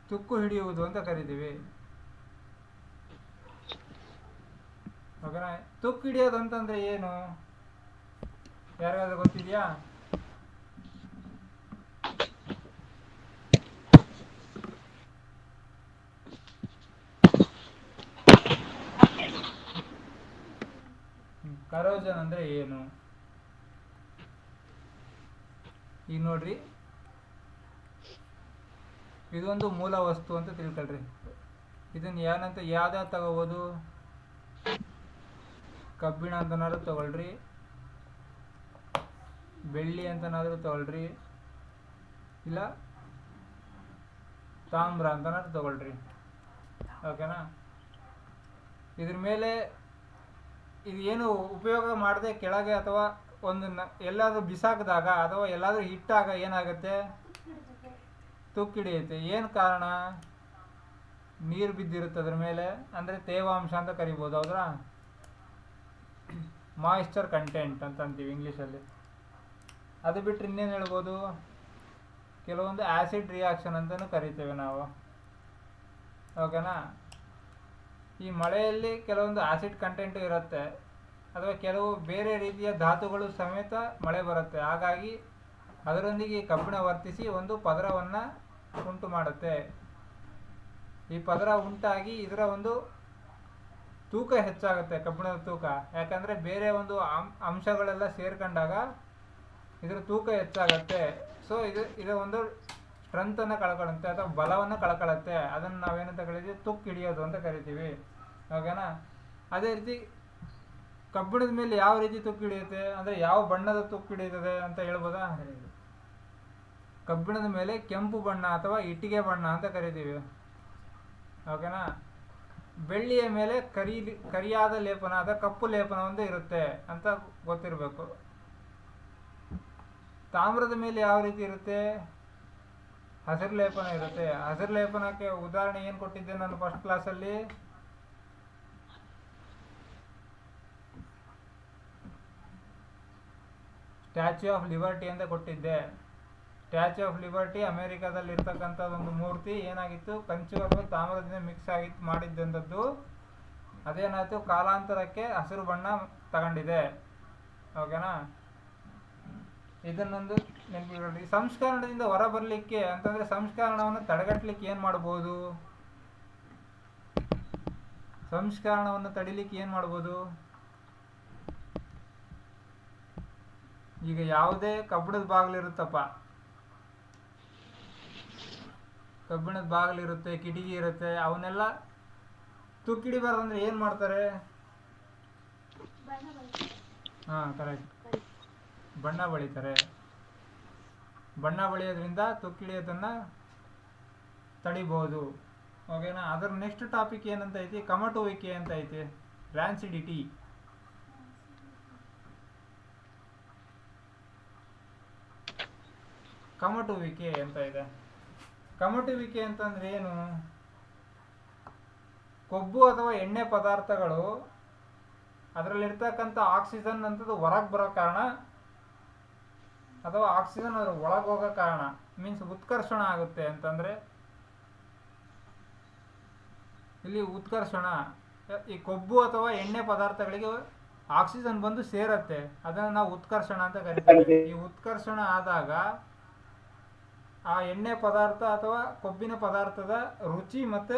ತುಕ್ಕು ಹಿಡಿಯುವುದು ಅಂತ ಕರಿತೀವಿ. ಓಕೆನಾ. ತುಕ್ಕು ಹಿಡಿಯೋದು ಅಂತಂದ್ರೆ ಏನು, ಯಾರಿಗಾದ್ರೂ ಗೊತ್ತಿದೆಯಾ? ಕರೋಜನ್ ಅಂದ್ರೆ ಏನು, ಈಗ ನೋಡ್ರಿ, ಇದೊಂದು ಮೂಲ ವಸ್ತು ಅಂತ ತಿಳ್ಕೊಳ್ರಿ. ಇದನ್ನ ಯಾವ್ದಾದ್ರು ತಗೋಬೋದು, ಕಬ್ಬಿಣ ಅಂತನಾದ್ರೂ ತಗೊಳ್ರಿ, ಬೆಳ್ಳಿ ಅಂತನಾದ್ರೂ ತಗೊಳ್ರಿ, ಇಲ್ಲ ತಾಮ್ರ ಅಂತನಾದ್ರೂ ತಗೊಳ್ರಿ. ಓಕೆನಾ. ಇದ್ರ ಮೇಲೆ ಇದು ಏನು ಉಪಯೋಗ ಮಾಡದೆ ಕೆಳಗೆ ಅಥವಾ ಒಂದು ಎಲ್ಲಾದ್ರೂ ಬಿಸಾಕಿದಾಗ ಅಥವಾ ಎಲ್ಲಾದ್ರೂ ಇಟ್ಟಾಗ ಏನಾಗುತ್ತೆ, ತುಕ್ಕಿಡಿಯುತ್ತೆ. ಏನು ಕಾರಣ, ನೀರು ಬಿದ್ದಿರುತ್ತೆ ಅದ್ರ ಮೇಲೆ, ಅಂದರೆ ತೇವಾಂಶ ಅಂತ ಕರಿಬೋದು. ಹೌದ್ರಾ, ಮಾಯಿಶ್ಚರ್ ಕಂಟೆಂಟ್ ಅಂತ ಅಂತೀವಿ ಇಂಗ್ಲೀಷಲ್ಲಿ. ಅದು ಬಿಟ್ಟರೆ ಇನ್ನೇನು ಹೇಳ್ಬೋದು, ಕೆಲವೊಂದು ಆ್ಯಸಿಡ್ ರಿಯಾಕ್ಷನ್ ಅಂತಲೂ ಕರಿತೇವೆ ನಾವು. ಓಕೆನಾ. ಈ ಮಳೆಯಲ್ಲಿ ಕೆಲವೊಂದು ಆ್ಯಸಿಡ್ ಕಂಟೆಂಟ್ ಇರುತ್ತೆ, ಅಥವಾ ಕೆಲವು ಬೇರೆ ರೀತಿಯ ಧಾತುಗಳು ಸಮೇತ ಮಳೆ ಬರುತ್ತೆ. ಹಾಗಾಗಿ ಅದರೊಂದಿಗೆ ಕಬ್ಬಿಣ ವರ್ತಿಸಿ ಒಂದು ಪದರವನ್ನು ಉಂಟು ಮಾಡುತ್ತೆ. ಈ ಪದರ ಉಂಟಾಗಿ ಇದರ ಒಂದು ತೂಕ ಹೆಚ್ಚಾಗುತ್ತೆ, ಕಬ್ಬಿಣದ ತೂಕ. ಯಾಕಂದರೆ ಬೇರೆ ಒಂದು ಅಂಶಗಳೆಲ್ಲ ಸೇರ್ಕೊಂಡಾಗ ಇದರ ತೂಕ ಹೆಚ್ಚಾಗತ್ತೆ. ಸೊ ಇದು ಒಂದು ಸ್ಟ್ರೆಂತನ್ನು ಕಳ್ಕೊಳ್ಳುತ್ತೆ ಅಥವಾ ಬಲವನ್ನು ಕಳ್ಕೊಳ್ಳುತ್ತೆ. ಅದನ್ನು ನಾವೇನಂತ ಕರಿತೀವಿ, ತುಕ್ಕು ಹಿಡಿಯೋದು ಅಂತ ಕರಿತೀವಿ. ಓಕೆನಾ. ಅದೇ ರೀತಿ ಕಬ್ಬಿಣದ ಮೇಲೆ ಯಾವ ರೀತಿ ತುಕ್ಕು ಹಿಡಿಯುತ್ತೆ ಅಂದರೆ ಯಾವ ಬಣ್ಣದ ತುಕ್ಕು ಹಿಡಿಯುತ್ತದೆ ಅಂತ ಹೇಳ್ಬೋದಾ? ಕಬ್ಬಿಣದ ಮೇಲೆ ಕೆಂಪು ಬಣ್ಣ ಅಥವಾ ಇಟ್ಟಿಗೆ ಬಣ್ಣ ಅಂತ ಕರಿತೀವಿ. ಓಕೆನಾ. ಬೆಳ್ಳಿಯ ಮೇಲೆ ಕರಿಯಾದ ಲೇಪನ ಅಥವಾ ಕಪ್ಪು ಲೇಪನ ಒಂದು ಇರುತ್ತೆ ಅಂತ ಗೊತ್ತಿರಬೇಕು. ತಾಮ್ರದ ಮೇಲೆ ಯಾವ ರೀತಿ ಇರುತ್ತೆ, ಹಸಿರು ಲೇಪನ ಇರುತ್ತೆ. ಹಸಿರು ಲೇಪನಕ್ಕೆ ಉದಾಹರಣೆ ಏನು ಕೊಟ್ಟಿದ್ದೆ ನಾನು ಫಸ್ಟ್ ಕ್ಲಾಸಲ್ಲಿ, ಸ್ಟ್ಯಾಚ್ಯೂ ಆಫ್ ಲಿಬರ್ಟಿ ಅಂತ ಕೊಟ್ಟಿದ್ದೆ. ಸ್ಟ್ಯಾಚ್ಯೂ ಆಫ್ ಲಿಬರ್ಟಿ ಅಮೆರಿಕಾದಲ್ಲಿ ಇರ್ತಕ್ಕಂಥದ್ದೊಂದು ಮೂರ್ತಿ ಏನಾಗಿತ್ತು, ಕಂಚು ಅಥವಾ ತಾಮ್ರದಿಂದ ಮಿಕ್ಸ್ ಆಗಿತ್ತು ಮಾಡಿದ್ದಂಥದ್ದು. ಅದೇನಾಯಿತು, ಕಾಲಾಂತರಕ್ಕೆ ಹಸಿರು ಬಣ್ಣ ತಗೊಂಡಿದೆ. ಓಕೆನಾ. ಇದನ್ನೊಂದು ನೆನಪಿಟ್ಕೊಳ್ಳಿ. ಸಂಸ್ಕರಣದಿಂದ ಹೊರ ಬರಲಿಕ್ಕೆ ಅಂತಂದರೆ ಸಂಸ್ಕರಣವನ್ನು ತಡೆಗಟ್ಟಲಿಕ್ಕೆ ಏನು ಮಾಡ್ಬೋದು, ಸಂಸ್ಕರಣವನ್ನು ತಡಿಲಿಕ್ಕೆ ಏನು ಮಾಡ್ಬೋದು, ಈಗ ಯಾವುದೇ ಕಬ್ಬಿಣದ ಬಾಗಿಲಿರುತ್ತಪ್ಪ, ಕಬ್ಬಿಣದ ಬಾಗಿಲಿರುತ್ತೆ, ಕಿಟಕಿ ಇರುತ್ತೆ, ಅವನ್ನೆಲ್ಲ ತುಕ್ಕಿಡಿಬಾರ್ದಂದ್ರೆ ಏನು ಮಾಡ್ತಾರೆ, ಕರೆಕ್ಟ್, ಬಣ್ಣ ಬಳಿತಾರೆ. ಬಣ್ಣ ಬಳಿಯೋದ್ರಿಂದ ತುಕ್ಕಿಡಿಯೋದನ್ನು ತಡಿಬಹುದು. ಓಕೆನಾ. ಅದರ ನೆಕ್ಸ್ಟ್ ಟಾಪಿಕ್ ಏನಂತ ಐತಿ, ಕಮಟುವಿಕೆ ಅಂತ ಐತಿ, ರ್ಯಾನ್ಸಿಡಿಟಿ. ಕಮಟುವಿಕೆ ಅಂತ ಇದೆ. ಕಮಟುವಿಕೆ ಅಂತಂದ್ರೆ ಏನು? ಕೊಬ್ಬು ಅಥವಾ ಎಣ್ಣೆ ಪದಾರ್ಥಗಳು ಅದರಲ್ಲಿರ್ತಕ್ಕಂಥ ಆಕ್ಸಿಜನ್ ಅಂತದ್ದು ಹೊರಗೆ ಬರೋ ಕಾರಣ ಅಥವಾ ಆಕ್ಸಿಜನ್ ಅದ್ರ ಒಳಗೆ ಹೋಗೋ ಕಾರಣ ಮೀನ್ಸ್ ಉತ್ಕರ್ಷಣ ಆಗುತ್ತೆ ಅಂತಂದ್ರೆ ಇಲ್ಲಿ ಉತ್ಕರ್ಷಣ ಈ ಕೊಬ್ಬು ಅಥವಾ ಎಣ್ಣೆ ಪದಾರ್ಥಗಳಿಗೆ ಆಕ್ಸಿಜನ್ ಬಂದು ಸೇರತ್ತೆ, ಅದನ್ನು ನಾವು ಉತ್ಕರ್ಷಣ ಅಂತ ಕರಿತೀವಿ. ಈ ಉತ್ಕರ್ಷಣ ಆದಾಗ ಆ ಎಣ್ಣೆ ಪದಾರ್ಥ ಅಥವಾ ಕೊಬ್ಬಿನ ಪದಾರ್ಥದ ರುಚಿ ಮತ್ತು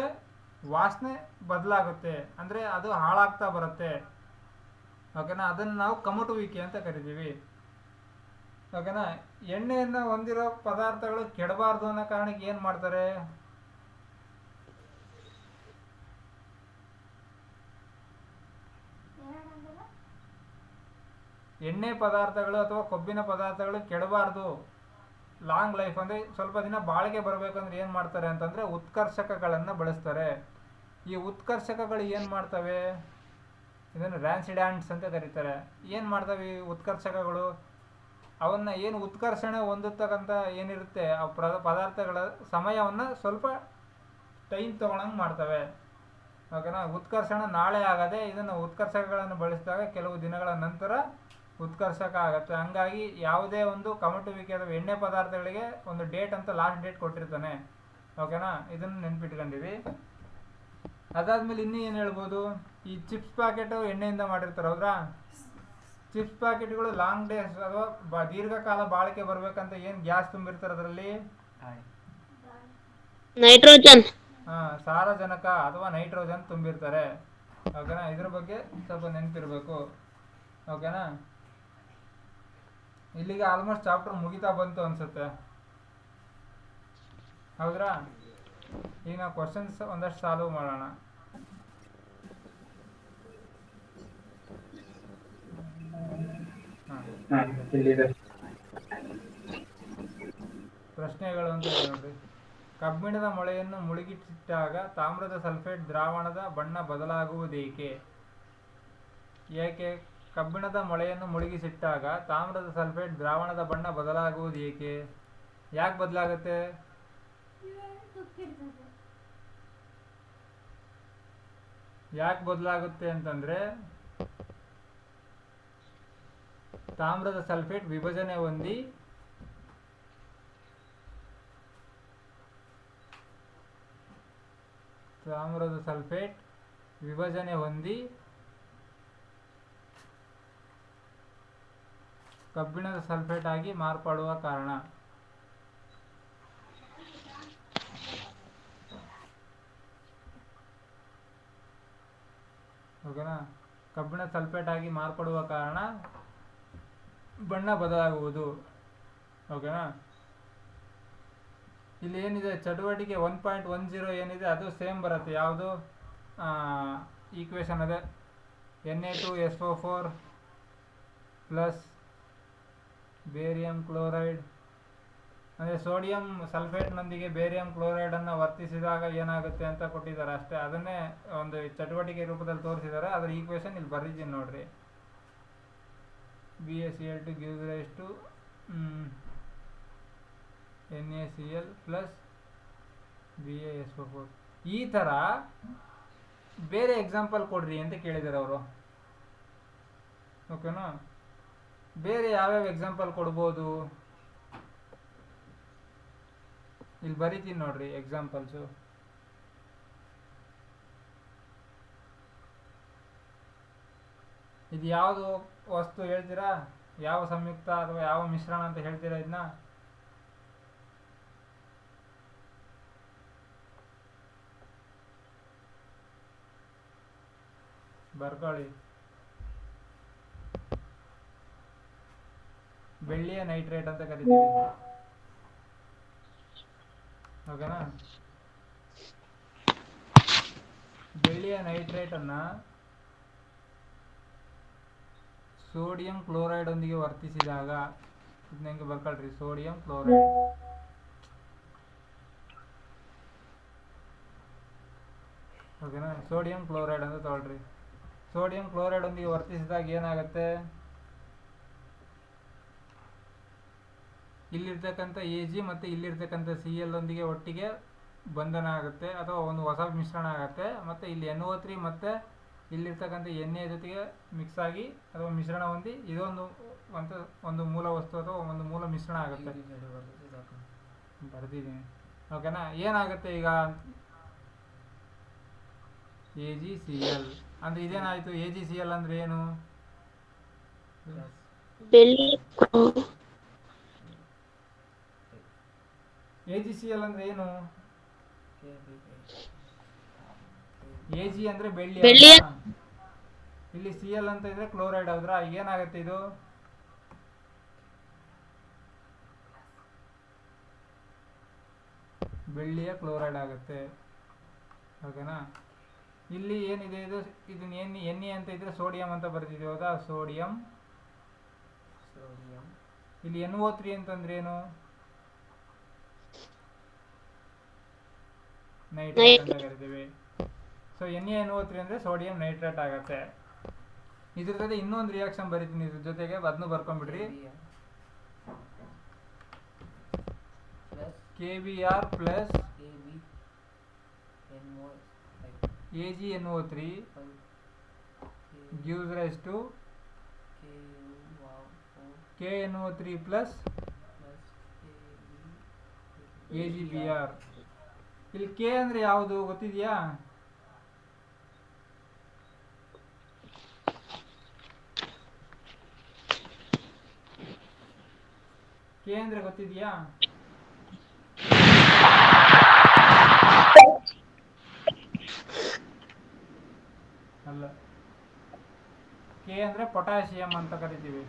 ವಾಸನೆ ಬದಲಾಗುತ್ತೆ, ಅಂದರೆ ಅದು ಹಾಳಾಗ್ತಾ ಬರುತ್ತೆ. ಓಕೆನಾ, ಅದನ್ನು ನಾವು ಕಮಟುವಿಕೆ ಅಂತ ಕರಿತೀವಿ. ಓಕೆನಾ, ಎಣ್ಣೆಯನ್ನು ಹೊಂದಿರೋ ಪದಾರ್ಥಗಳು ಕೆಡಬಾರ್ದು ಅನ್ನೋ ಕಾರಣಕ್ಕೆ ಏನು ಮಾಡ್ತಾರೆ? ಎಣ್ಣೆ ಪದಾರ್ಥಗಳು ಅಥವಾ ಕೊಬ್ಬಿನ ಪದಾರ್ಥಗಳು ಕೆಡಬಾರ್ದು, ಲಾಂಗ್ ಲೈಫ್ ಅಂದರೆ ಸ್ವಲ್ಪ ದಿನ ಬಾಳಿಕೆ ಬರಬೇಕು ಅಂದ್ರೆ ಏನು ಮಾಡ್ತಾರೆ ಅಂತಂದರೆ ಉತ್ಕರ್ಷಕಗಳನ್ನು ಬಳಸ್ತಾರೆ. ಈ ಉತ್ಕರ್ಷಕಗಳು ಏನು ಮಾಡ್ತವೆ? ಇದನ್ನು ರ್ಯಾನ್ಸಿಡ್ಯಾಂಟ್ಸ್ ಅಂತ ಕರೀತಾರೆ. ಏನು ಮಾಡ್ತವೆ ಈ ಉತ್ಕರ್ಷಕಗಳು? ಅವನ್ನ ಏನು ಉತ್ಕರ್ಷಣೆ ಹೊಂದತಕ್ಕಂಥ ಏನಿರುತ್ತೆ ಆ ಪದಾರ್ಥಗಳ ಸಮಯವನ್ನು ಸ್ವಲ್ಪ ಟೈಮ್ ತೊಗೊಳಂಗೆ ಮಾಡ್ತವೆ. ಓಕೆನಾ, ಉತ್ಕರ್ಷಣ ನಾಳೆ ಆಗದೆ ಇದನ್ನು ಉತ್ಕರ್ಷಕಗಳನ್ನು ಬಳಸಿದಾಗ ಕೆಲವು ದಿನಗಳ ನಂತರ ಉತ್ಕರ್ಷಕ ಆಗುತ್ತೆ. ಹಂಗಾಗಿ ಯಾವುದೇ ಒಂದು ಕಮಟುವಿಕೆ ಅಥವಾ ಎಣ್ಣೆ ಪದಾರ್ಥಗಳಿಗೆ ಒಂದು ಡೇಟ್ ಅಂತ ಲಾಸ್ಟ್ ಡೇಟ್ ಕೊಟ್ಟಿರ್ತಾನೆ. ಓಕೆನಾ, ಇದನ್ನು ನೆನ್ಪಿಟ್ಕೊಂಡಿರಿ. ಅದಾದ್ಮೇಲೆ ಇನ್ನೂ ಏನು ಹೇಳ್ಬೋದು? ಈ ಚಿಪ್ಸ್ ಪ್ಯಾಕೆಟು ಎಣ್ಣೆಯಿಂದ ಮಾಡಿರ್ತಾರೆ, ಹೌದ್ರಾ? ಚಿಪ್ಸ್ ಪ್ಯಾಕೆಟ್ಗಳು ಲಾಂಗ್ ಡೇಸ್ ಅಥವಾ ದೀರ್ಘಕಾಲ ಬಾಳಿಕೆ ಬರ್ಬೇಕಂತ ಏನು ಗ್ಯಾಸ್ ತುಂಬಿರ್ತಾರೆ ಅದರಲ್ಲಿ?
ನೈಟ್ರೋಜನ್.
ಸಾರಜನಕ ಅಥವಾ ನೈಟ್ರೋಜನ್ ತುಂಬಿರ್ತಾರೆ. ಓಕೆನಾ, ಇದ್ರ ಬಗ್ಗೆ ಸ್ವಲ್ಪ ನೆನಪಿರ್ಬೇಕು. ಓಕೆನಾ, ಇಲ್ಲಿಗೆ ಆಲ್ಮೋಸ್ಟ್ ಚಾಪ್ಟರ್ ಮುಗಿತಾ ಬಂತು ಅನ್ಸುತ್ತೆ, ಹೌದ್ರಾ? ಈಗ ನಾವು ಕ್ವಶನ್ಸ್ ಒಂದಷ್ಟು ಸಾಲ್ವ್ ಮಾಡೋಣ. ಪ್ರಶ್ನೆಗಳು ಅಂತ ನೋಡಿ. ಕಬ್ಬಿಣದ ಮೊಳೆಯನ್ನು ಮುಳುಗಿಸಿಟ್ಟಾಗ ತಾಮ್ರದ ಸಲ್ಫೇಟ್ ದ್ರಾವಣದ ಬಣ್ಣ ಬದಲಾಗುವುದೇಕೆ? ಏಕೆ ಕಬ್ಬಿಣದ ಮೊಳೆಯನ್ನು ಮುಳುಗಿಸಿಟ್ಟಾಗ ತಾಮ್ರದ ಸಲ್ಫೇಟ್ ದ್ರಾವಣದ ಬಣ್ಣ ಬದಲಾಗುವುದು ಏಕೆ? ಯಾಕೆ ಬದಲಾಗುತ್ತೆ? ಯಾಕೆ ಬದಲಾಗುತ್ತೆ ಅಂತಂದ್ರೆ ತಾಮ್ರದ ಸಲ್ಫೇಟ್ ವಿಭಜನೆ ಹೊಂದಿ ಕಬ್ಬಿಣದ ಸಲ್ಫೇಟ್ ಆಗಿ ಮಾರ್ಪಡುವ ಕಾರಣ. ಓಕೆನಾ, ಕಬ್ಬಿಣದ ಸಲ್ಫೇಟ್ ಆಗಿ ಮಾರ್ಪಡುವ ಕಾರಣ ಬಣ್ಣ ಬದಲಾಗುವುದು. ಓಕೆನಾ, ಇಲ್ಲಿ ಏನಿದೆ ಚಟುವಟಿಕೆ 1.10 ಏನಿದೆ ಅದು ಸೇಮ್ ಬರುತ್ತೆ. ಯಾವುದು ಈಕ್ವೇಶನ್ ಅದೇ Na2SO4 ಪ್ಲಸ್ ಬೇರಿಯಂ ಕ್ಲೋರೈಡ್, ಅಂದರೆ ಸೋಡಿಯಂ ಸಲ್ಫೇಟ್ನೊಂದಿಗೆ ಬೇರಿಯಂ ಕ್ಲೋರೈಡನ್ನು ವರ್ತಿಸಿದಾಗ ಏನಾಗುತ್ತೆ ಅಂತ ಕೊಟ್ಟಿದ್ದಾರೆ ಅಷ್ಟೇ. ಅದನ್ನೇ ಒಂದು ಚಟುವಟಿಕೆ ರೂಪದಲ್ಲಿ ತೋರಿಸಿದ್ದಾರೆ. ಅದರ ಈಕ್ವೇಶನ್ ಇಲ್ಲಿ ಬರೀತೀನಿ ನೋಡ್ರಿ. BaCl2 gives rise to NaCl plus BaSO4. ಈ ಥರ ಬೇರೆ ಎಕ್ಸಾಂಪಲ್ ಕೊಡ್ರಿ ಅಂತ ಕೇಳಿದ್ದಾರೆ ಅವರು. ಓಕೆನಾ, ಬೇರೆ ಯಾವ್ಯಾವ ಎಕ್ಸಾಂಪಲ್ ಕೊಡ್ಬೋದು ಇಲ್ಲಿ ಬರೀತೀನಿ ನೋಡ್ರಿ ಎಕ್ಸಾಂಪಲ್ಸು. ಇದು ಯಾವುದು ವಸ್ತು ಹೇಳ್ತೀರಾ? ಯಾವ ಸಂಯುಕ್ತ ಅಥವಾ ಯಾವ ಮಿಶ್ರಣ ಅಂತ ಹೇಳ್ತೀರಾ ಇದನ್ನ? ಬರ್ಕೊಳ್ಳಿ. ಬೆಳ್ಳಿಯ ನೈಟ್ರೇಟ್ ಅಂತ ಕರಿತೀವಿ. ಓಕೆನಾ, ಬೆಳ್ಳಿಯ ನೈಟ್ರೇಟ್ ಅನ್ನ ಸೋಡಿಯಂ ಕ್ಲೋರೈಡ್ ಒಂದಿಗೆ ವರ್ತಿಸಿದಾಗ ಇದನ್ನ ಹೆಂಗೆ ಬರ್ಕೊಳ್ರಿ? Sodium chloride. ಓಕೆನಾ, ಸೋಡಿಯಂ ಕ್ಲೋರೈಡ್ ಅಂತ ತಗೊಳ್ರಿ. ಸೋಡಿಯಂ ಕ್ಲೋರೈಡ್ ಒಂದಿಗೆ ವರ್ತಿಸಿದಾಗ ಏನಾಗುತ್ತೆ? ಇಲ್ಲಿರ್ತಕ್ಕಂಥ ಎ ಜಿ ಮತ್ತು ಇಲ್ಲಿರ್ತಕ್ಕಂಥ ಸಿ ಎಲ್ ಒಂದಿಗೆ ಒಟ್ಟಿಗೆ ಬಂಧನ ಆಗುತ್ತೆ ಅಥವಾ ಒಂದು ಹೊಸ ಮಿಶ್ರಣ ಆಗುತ್ತೆ. ಮತ್ತು ಇಲ್ಲಿ NO3 ಮತ್ತು ಇಲ್ಲಿರ್ತಕ್ಕಂಥ ಎನ್ ಎ ಜೊತೆಗೆ ಮಿಕ್ಸ್ ಆಗಿ ಅಥವಾ ಮಿಶ್ರಣ ಹೊಂದಿ ಇದೊಂದು ಒಂದು ಮೂಲ ವಸ್ತು ಅಥವಾ ಒಂದು ಮೂಲ ಮಿಶ್ರಣ ಆಗುತ್ತೆ. ಬರ್ದಿದ್ದೀನಿ, ಓಕೆನಾ. ಏನಾಗುತ್ತೆ ಈಗ AgCl ಅಂದರೆ ಇದೇನಾಯಿತು? AgCl ಅಂದರೆ ಏನು?
ಬೆಳ್ಳಿ
AgCl ಅಂದರೆ ಏನು? Ag ಅಂದರೆ ಬೆಳ್ಳಿ
ಬೆಳ್ಳಿಯ
ಅಲ್ವಾ? ಇಲ್ಲಿ Cl ಅಂತ ಇದ್ರೆ ಕ್ಲೋರೈಡ್ ಹೌದ್ರಾ? ಏನಾಗುತ್ತೆ ಇದು? ಬೆಳ್ಳಿಯ ಕ್ಲೋರೈಡ್ ಆಗುತ್ತೆ, ಓಕೆನಾ. ಇಲ್ಲಿ ಏನಿದೆ ಇದು? ಇದನ್ನ ಎನ್ ಎ ಅಂತ ಇದ್ರೆ ಸೋಡಿಯಂ ಅಂತ ಬರ್ತಿದ್ದೀವಿ ಹೌದಾ? ಸೋಡಿಯಂ. ಇಲ್ಲಿ NO3 ಅಂತಂದ್ರೆ ಏನು? ನೈಟ್ರೇಟ್ ಅಂತ ಕರಿತೀವಿ. ಸೊ NaNO3 ಅಂದರೆ ಸೋಡಿಯಂ ನೈಟ್ರೇಟ್ ಆಗುತ್ತೆ. ಇದ್ರ ಜೊತೆ ಇನ್ನೊಂದು ರಿಯಾಕ್ಷನ್ ಬರೀತೀನಿ ಇದ್ರ ಜೊತೆಗೆ, ಅದನ್ನು ಬರ್ಕೊಂಡ್ಬಿಡ್ರಿ. KBr plus AgNO3 gives rise to KNO3 plus AgBr. ಇಲ್ಲಿ ಕೆ ಅಂದರೆ ಯಾವುದು ಗೊತ್ತಿದೆಯಾ? ಕೆ ಅಂದರೆ ಗೊತ್ತಿದೆಯಾ? ಅಲ್ಲ, ಕೆ ಅಂದರೆ ಪೊಟ್ಯಾಷಿಯಂ ಅಂತ ಕರಿತೀವಿ.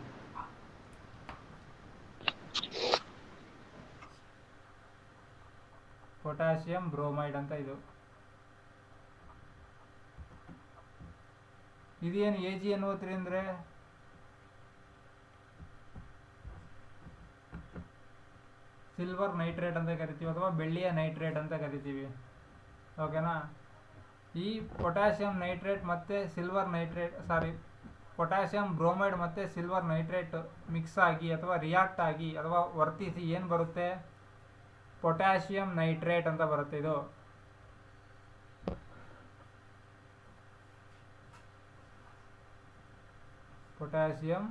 ಪೊಟ್ಯಾಷಿಯಂ ಬ್ರೋಮೈಡ್ ಅಂತ ಇದು. ಇದೇನು AgNO3 ಅಂದರೆ? ಸಿಲ್ವರ್ ನೈಟ್ರೇಟ್ ಅಂತ ಕರಿತೀವಿ ಅಥವಾ ಬೆಳ್ಳಿಯ ನೈಟ್ರೇಟ್ ಅಂತ ಕರಿತೀವಿ, ಓಕೆನಾ. ಈ ಪೊಟ್ಯಾಷಿಯಂ ನೈಟ್ರೇಟ್ ಮತ್ತು ಸಿಲ್ವರ್ ನೈಟ್ರೇಟ್ ಪೊಟ್ಯಾಷಿಯಂ ಬ್ರೋಮೈಡ್ ಮತ್ತು ಸಿಲ್ವರ್ ನೈಟ್ರೇಟ್ ಮಿಕ್ಸ್ ಆಗಿ ಅಥವಾ ರಿಯಾಕ್ಟ್ ಆಗಿ ಅಥವಾ ವರ್ತಿಸಿ ಏನು ಬರುತ್ತೆ? ಪೊಟ್ಯಾಷಿಯಂ ನೈಟ್ರೇಟ್ ಅಂತ ಬರುತ್ತೆ ಇದು. ಪೊಟ್ಯಾಷಿಯಂ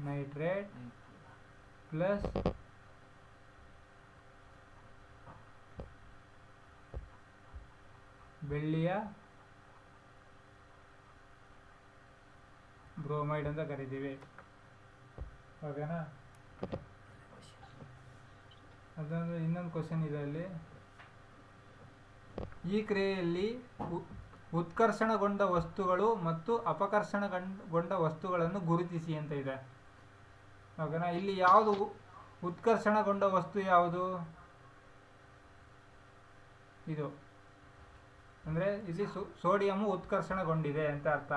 ನೈಟ್ರೇಟ್ ಪ್ಲಸ್ ಬೆಳ್ಳಿಯ ಬ್ರೋಮೈಡ್ ಅಂತ ಕರಿತೀವಿ, ಓಕೆನಾ. ಅದೊಂದು ಇನ್ನೊಂದು ಕ್ವಶನ್ ಇದೆ ಅಲ್ಲಿ. ಈ ಕ್ರಿಯೆಯಲ್ಲಿ ಉತ್ಕರ್ಷಣಗೊಂಡ ವಸ್ತುಗಳು ಮತ್ತು ಅಪಕರ್ಷಣಗೊಂಡ ವಸ್ತುಗಳನ್ನು ಗುರುತಿಸಿ ಅಂತ ಇದೆ, ಓಕೆನಾ. ಇಲ್ಲಿ ಯಾವುದು ಉತ್ಕರ್ಷಣಗೊಂಡ ವಸ್ತು ಯಾವುದು? ಇದು ಅಂದರೆ ಇಲ್ಲಿ ಸೋಡಿಯಂ ಉತ್ಕರ್ಷಣಗೊಂಡಿದೆ ಅಂತ ಅರ್ಥ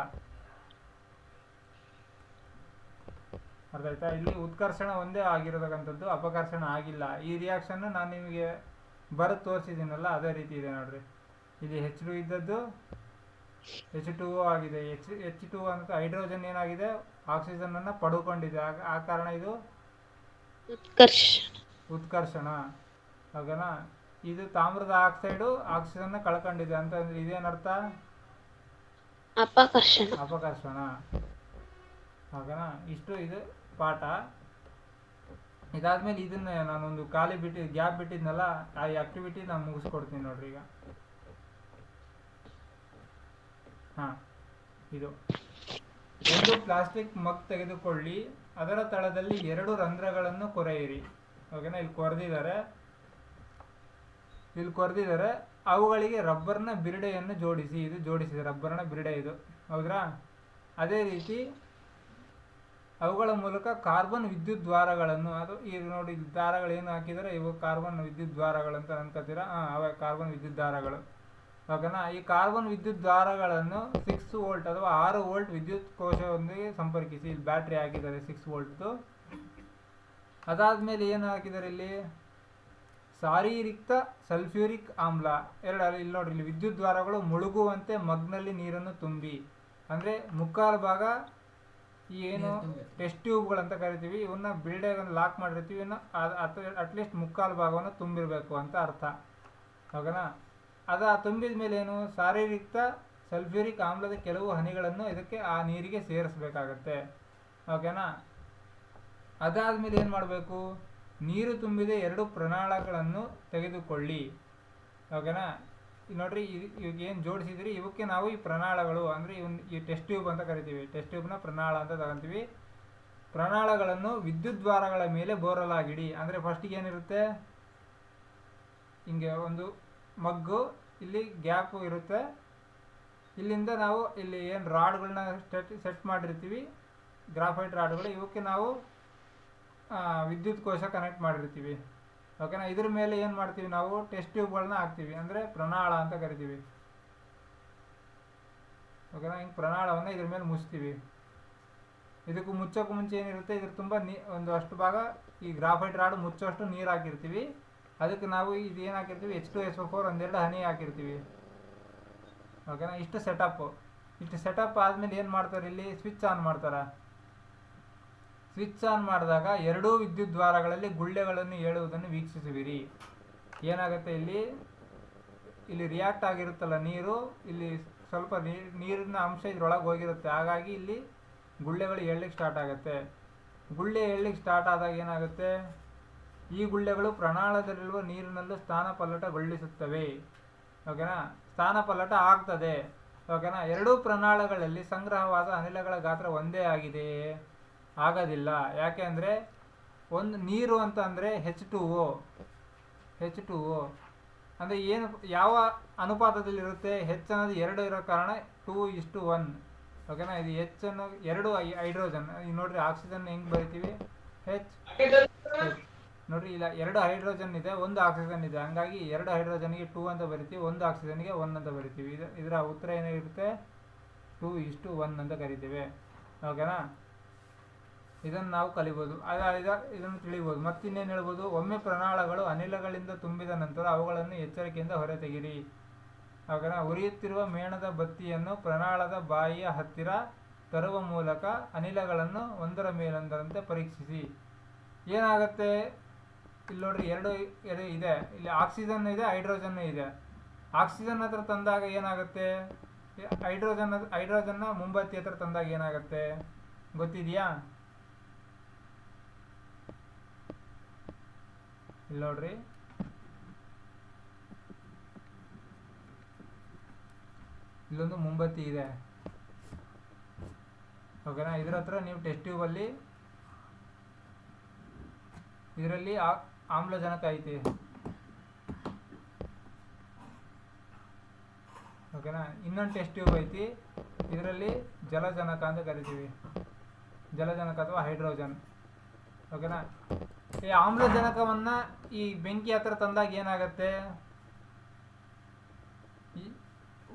ಆಯ್ತಾ? ಇಲ್ಲಿ ಉತ್ಕರ್ಷಣ ಒಂದೇ ಆಗಿರತಕ್ಕಂಥದ್ದು, ಅಪಕರ್ಷಣ ಆಗಿಲ್ಲ. ಈ ರಿಯಾಕ್ಷನ್ ನಾನು ನಿಮಗೆ ಬರೆದು ತೋರಿಸಿದ್ದೀನಲ್ಲ, ಅದೇ ರೀತಿ ಇದೆ ನೋಡ್ರಿ. ಇಲ್ಲಿ H2 ಇದ್ದದ್ದು H2O ಆಗಿದೆ. H2O ಅಂತ ಹೈಡ್ರೋಜನ್ ಏನಾಗಿದೆ? ಆಕ್ಸಿಜನ್ ಅನ್ನು ಪಡ್ಕೊಂಡಿದೆ, ಆ ಕಾರಣ ಇದು ಉತ್ಕರ್ಷಣ, ಓಕೆನಾ. ಇದು ತಾಮ್ರದ ಆಕ್ಸೈಡು ಆಕ್ಸಿಜನ್ ಕಳ್ಕೊಂಡಿದೆ ಅಂತ ಅಂದ್ರೆ ಇದೇನರ್ಥ? ಅಪಕರ್ಷಣ, ಓಕೆನಾ. ಇಷ್ಟು ಇದು ಪಾಠ. ಇದಾದ್ಮೇಲೆ ಇದನ್ನ ನಾನೊಂದು ಗ್ಯಾಪ್ ಬಿಟ್ಟಿದ್ನಲ್ಲ, ಆ ಆಕ್ಟಿವಿಟಿ ನಾನು ಮುಗಿಸ್ಕೊಡ್ತೀನಿ ನೋಡ್ರಿ ಈಗ. ಇದು ಒಂದು ಪ್ಲಾಸ್ಟಿಕ್ ಮಗ್ ತೆಗೆದುಕೊಳ್ಳಿ, ಅದರ ತಳದಲ್ಲಿ 2 ರಂಧ್ರಗಳನ್ನು ಕೊರೆಯಿರಿ, ಓಕೆನಾ. ಇಲ್ಲಿ ಕೊರೆದಿದ್ದಾರೆ. ಅವುಗಳಿಗೆ ರಬ್ಬರ್ನ ಬಿರುಡೆಯನ್ನು ಜೋಡಿಸಿ. ಇದು ಜೋಡಿಸಿದೆ, ರಬ್ಬರ್ನ ಬಿರುಡೆ ಇದು, ಹೌದ್ರಾ? ಅದೇ ರೀತಿ ಅವುಗಳ ಮೂಲಕ ಕಾರ್ಬನ್ ವಿದ್ಯುತ್ ದ್ವಾರಗಳನ್ನು, ಅದು ಈಗ ನೋಡಿ ದಾರಗಳೇನು ಹಾಕಿದರೆ ಇವು ಕಾರ್ಬನ್ ವಿದ್ಯುತ್ ದ್ವಾರಗಳಂತ ಅನ್ಕೋತೀರಾ? ಅವೇ ಕಾರ್ಬನ್ ವಿದ್ಯುತ್ ದಾರಗಳು, ಓಕೆನಾ. ಈ ಕಾರ್ಬನ್ ವಿದ್ಯುತ್ ದ್ವಾರಗಳನ್ನು 6 ವೋಲ್ಟ್ ಅಥವಾ 6 ವೋಲ್ಟ್ ವಿದ್ಯುತ್ ಕೋಶದೊಂದಿಗೆ ಸಂಪರ್ಕಿಸಿ. ಇಲ್ಲಿ ಬ್ಯಾಟ್ರಿ ಹಾಕಿದ್ದಾರೆ 6 ವೋಲ್ಟ್ದು. ಅದಾದ್ಮೇಲೆ ಏನು ಹಾಕಿದ್ದಾರೆ ಇಲ್ಲಿ? ಸಾರೀರಿಕ್ತ ಸಲ್ಫ್ಯೂರಿಕ್ ಆಮ್ಲ ಇಲ್ಲಿ ನೋಡ್ರಿ, ಇಲ್ಲಿ ವಿದ್ಯುತ್ ದ್ವಾರಗಳು ಮುಳುಗುವಂತೆ ಮಗ್ನಲ್ಲಿ ನೀರನ್ನು ತುಂಬಿ, ಅಂದರೆ ಮುಕ್ಕಾಲು ಭಾಗ ಈ ಏನು ಟೆಸ್ಟ್ ಟ್ಯೂಬ್ಗಳಂತ ಕರಿತೀವಿ, ಇವನ್ನ ಬಿಲ್ಡೆಗೆ ಲಾಕ್ ಮಾಡಿರ್ತೀವಿ, ಇನ್ನು ಅಟ್ಲೀಸ್ಟ್ ಮುಕ್ಕಾಲು ಭಾಗವನ್ನು ತುಂಬಿರಬೇಕು ಅಂತ ಅರ್ಥ. ಓಕೆನಾ. ಅದು ಆ ತುಂಬಿದ ಮೇಲೆ ಏನು, ಶಾರೀರಿಕ ಸಲ್ಫ್ಯೂರಿಕ್ ಆಮ್ಲದ ಕೆಲವು ಹನಿಗಳನ್ನು ಇದಕ್ಕೆ ಆ ನೀರಿಗೆ ಸೇರಿಸಬೇಕಾಗತ್ತೆ. ಓಕೆನಾ. ಅದಾದಮೇಲೆ ಏನು ಮಾಡಬೇಕು, ನೀರು ತುಂಬಿದ 2 ಪ್ರಣಾಳಗಳನ್ನು ತೆಗೆದುಕೊಳ್ಳಿ. ಓಕೆನಾ. ನೋಡ್ರಿ, ಇವಾಗ ಏನು ಜೋಡಿಸಿದ್ರಿ ಇವಕ್ಕೆ ನಾವು ಈ ಪ್ರಣಾಳಗಳು ಅಂದರೆ ಈ ಟೆಸ್ಟ್ ಟ್ಯೂಬ್ ಅಂತ ಕರಿತೀವಿ. ಟೆಸ್ಟ್ ಟ್ಯೂಬ್ನ ಪ್ರಣಾಳ ಅಂತ ತಗೊಂತೀವಿ. ಪ್ರಣಾಳಗಳನ್ನು ವಿದ್ಯುತ್ ದ್ವಾರಗಳ ಮೇಲೆ ಬೋರಲಾಗಿಡಿ. ಅಂದರೆ ಫಸ್ಟಿಗೆ ಏನಿರುತ್ತೆ, ಹಿಂಗೆ ಒಂದು ಮಗ್ಗು, ಇಲ್ಲಿ ಗ್ಯಾಪು ಇರುತ್ತೆ. ಇಲ್ಲಿಂದ ನಾವು ಇಲ್ಲಿ ಏನು ರಾಡ್ಗಳನ್ನ ಸೆಟ್ ಮಾಡಿರ್ತೀವಿ, ಗ್ರಾಫೈಟ್ ರಾಡ್ಗಳು, ಇವಕ್ಕೆ ನಾವು ವಿದ್ಯುತ್ ಕೋಶ ಕನೆಕ್ಟ್ ಮಾಡಿರ್ತೀವಿ. ಓಕೆನಾ. ಇದ್ರ ಮೇಲೆ ಏನು ಮಾಡ್ತೀವಿ ನಾವು, ಟೆಸ್ಟ್ ಟ್ಯೂಬ್ಗಳನ್ನ ಹಾಕ್ತೀವಿ, ಅಂದರೆ ಪ್ರಣಾಳ ಅಂತ ಕರಿತೀವಿ. ಓಕೆನಾ. ಹಿಂಗೆ ಪ್ರಣಾಳವನ್ನು ಇದ್ರ ಮೇಲೆ ಮುಚ್ತೀವಿ. ಇದಕ್ಕೂ ಮುಚ್ಚೋಕ್ಕೂ ಮುಂಚೆ ಏನಿರುತ್ತೆ, ಇದ್ರ ತುಂಬ ಒಂದು ಅಷ್ಟು ಭಾಗ ಈ ಗ್ರಾಫೈಟ್ ರಾಡ್ ಮುಚ್ಚೋಷ್ಟು ನೀರು ಹಾಕಿರ್ತೀವಿ. ಅದಕ್ಕೆ ನಾವು ಇದು ಏನು ಹಾಕಿರ್ತೀವಿ, H2SO4 ಒಂದೆರಡು ಹನಿ ಹಾಕಿರ್ತೀವಿ. ಓಕೆನಾ. ಇಷ್ಟು ಸೆಟಪ್ ಆದಮೇಲೆ ಏನು ಮಾಡ್ತಾರೆ, ಇಲ್ಲಿ ಸ್ವಿಚ್ ಆನ್ ಮಾಡ್ತಾರೆ. ಸ್ವಿಚ್ ಆನ್ ಮಾಡಿದಾಗ 2 ವಿದ್ಯುತ್ ದ್ವಾರಗಳಲ್ಲಿ ಗುಳ್ಳೆಗಳನ್ನು ಏಳುವುದನ್ನು ವೀಕ್ಷಿಸುವಿರಿ. ಏನಾಗುತ್ತೆ, ಇಲ್ಲಿ ರಿಯಾಕ್ಟ್ ಆಗಿರುತ್ತಲ್ಲ ನೀರು, ಇಲ್ಲಿ ಸ್ವಲ್ಪ ನೀರಿನ ಅಂಶ ಇದ್ರೊಳಗೆ ಹೋಗಿರುತ್ತೆ. ಹಾಗಾಗಿ ಇಲ್ಲಿ ಗುಳ್ಳೆಗಳು ಏಳಲಿಕ್ಕೆ ಸ್ಟಾರ್ಟ್ ಆಗುತ್ತೆ. ಗುಳ್ಳೆ ಏಳಲಿಕ್ಕೆ ಸ್ಟಾರ್ಟ್ ಆದಾಗ ಏನಾಗುತ್ತೆ, ಈ ಗುಳ್ಳೆಗಳು ಪ್ರಣಾಳದಲ್ಲಿರುವ ನೀರಿನಲ್ಲೂ ಸ್ಥಾನಪಲ್ಲಟಗೊಳಿಸುತ್ತವೆ. ಓಕೆನಾ. ಸ್ಥಾನಪಲ್ಲಟ ಆಗ್ತದೆ. ಓಕೆನಾ. 2 ಪ್ರಣಾಳಗಳಲ್ಲಿ ಸಂಗ್ರಹವಾದ ಅನಿಲಗಳ ಗಾತ್ರ ಒಂದೇ ಆಗಿದೆ, ಆಗೋದಿಲ್ಲ. ಯಾಕೆ ಅಂದರೆ ಒಂದು ನೀರು ಅಂತ ಅಂದರೆ H2O ಅಂದರೆ ಏನು, ಯಾವ ಅನುಪಾತದಲ್ಲಿರುತ್ತೆ, H ಅನ್ನೋದು 2 ಇರೋ ಕಾರಣ 2:1. ಓಕೆನಾ. ಇದು H ಅನ್ನೋ 2 ಹೈಡ್ರೋಜನ್. ಈಗ ನೋಡ್ರಿ, ಆಕ್ಸಿಜನ್ ಹೆಂಗೆ ಬರಿತೀವಿ, H. ನೋಡ್ರಿ, ಇಲ್ಲ 2 ಹೈಡ್ರೋಜನ್ ಇದೆ, 1 ಆಕ್ಸಿಜನ್ ಇದೆ. ಹಂಗಾಗಿ 2 ಹೈಡ್ರೋಜನ್ಗೆ 2 ಅಂತ ಬರಿತೀವಿ, 1 ಆಕ್ಸಿಜನ್ಗೆ 1 ಅಂತ ಬರಿತೀವಿ. ಇದರ ಉತ್ತರ ಏನಾಗಿರುತ್ತೆ, 2:1 ಅಂತ ಕರಿತೀವಿ. ಓಕೆನಾ. ಇದನ್ನು ನಾವು ಕಲಿಬೋದು, ಇದನ್ನು ತಿಳಿಬೋದು. ಮತ್ತಿನ್ನೇನು ಹೇಳ್ಬೋದು, ಒಮ್ಮೆ ಪ್ರಣಾಳಗಳು ಅನಿಲಗಳಿಂದ ತುಂಬಿದ ನಂತರ ಅವುಗಳನ್ನು ಎಚ್ಚರಿಕೆಯಿಂದ ಹೊರತೆಗಿರಿ. ಓಕೆನಾ. ಉರಿಯುತ್ತಿರುವ ಮೇಣದ ಬತ್ತಿಯನ್ನು ಪ್ರಣಾಳದ ಬಾಯಿಯ ಹತ್ತಿರ ತರುವ ಮೂಲಕ ಅನಿಲಗಳನ್ನು ಒಂದರ ಮೇಲೊಂದರಂತೆ ಪರೀಕ್ಷಿಸಿ. ಏನಾಗುತ್ತೆ, ಇಲ್ಲಿ ನೋಡ್ರಿ, ಎರಡು ಇದೆ. ಇಲ್ಲಿ ಆಕ್ಸಿಜನ್ ಇದೆ, ಹೈಡ್ರೋಜನ್ ಇದೆ. ಆಕ್ಸಿಜನ್ ಹತ್ರ ತಂದಾಗ ಏನಾಗುತ್ತೆ, ಹೈಡ್ರೋಜನ್ನ ಮುಂಬತ್ತಿ ಹತ್ರ ತಂದಾಗ ಏನಾಗುತ್ತೆ ಗೊತ್ತಿದೆಯಾ? ಇಲ್ಲಿ ನೋಡ್ರಿ, ಇಲ್ಲೊಂದು ಮುಂಬತ್ತಿ ಇದೆ. ಓಕೆನಾ. ಇದ್ರ ಹತ್ರ ನೀವು ಟೆಸ್ಟ್ ಟ್ಯೂಬಲ್ಲಿ ಇದರಲ್ಲಿ ಆಮ್ಲಜನಕ ಐತಿ. ಓಕೆನಾ. ಇನ್ನೊಂದು ಟೆಸ್ಟ್ ಟ್ಯೂಬ್ ಐತಿ, ಇದರಲ್ಲಿ ಜಲಜನಕ ಅಂತ ಕರಿತೀವಿ, ಜಲಜನಕ ಅಥವಾ ಹೈಡ್ರೋಜನ್. ಓಕೆನಾ. ಈ ಆಮ್ಲಜನಕವನ್ನು ಈ ಬೆಂಕಿ ಹತ್ರ ತಂದಾಗ ಏನಾಗುತ್ತೆ, ಈ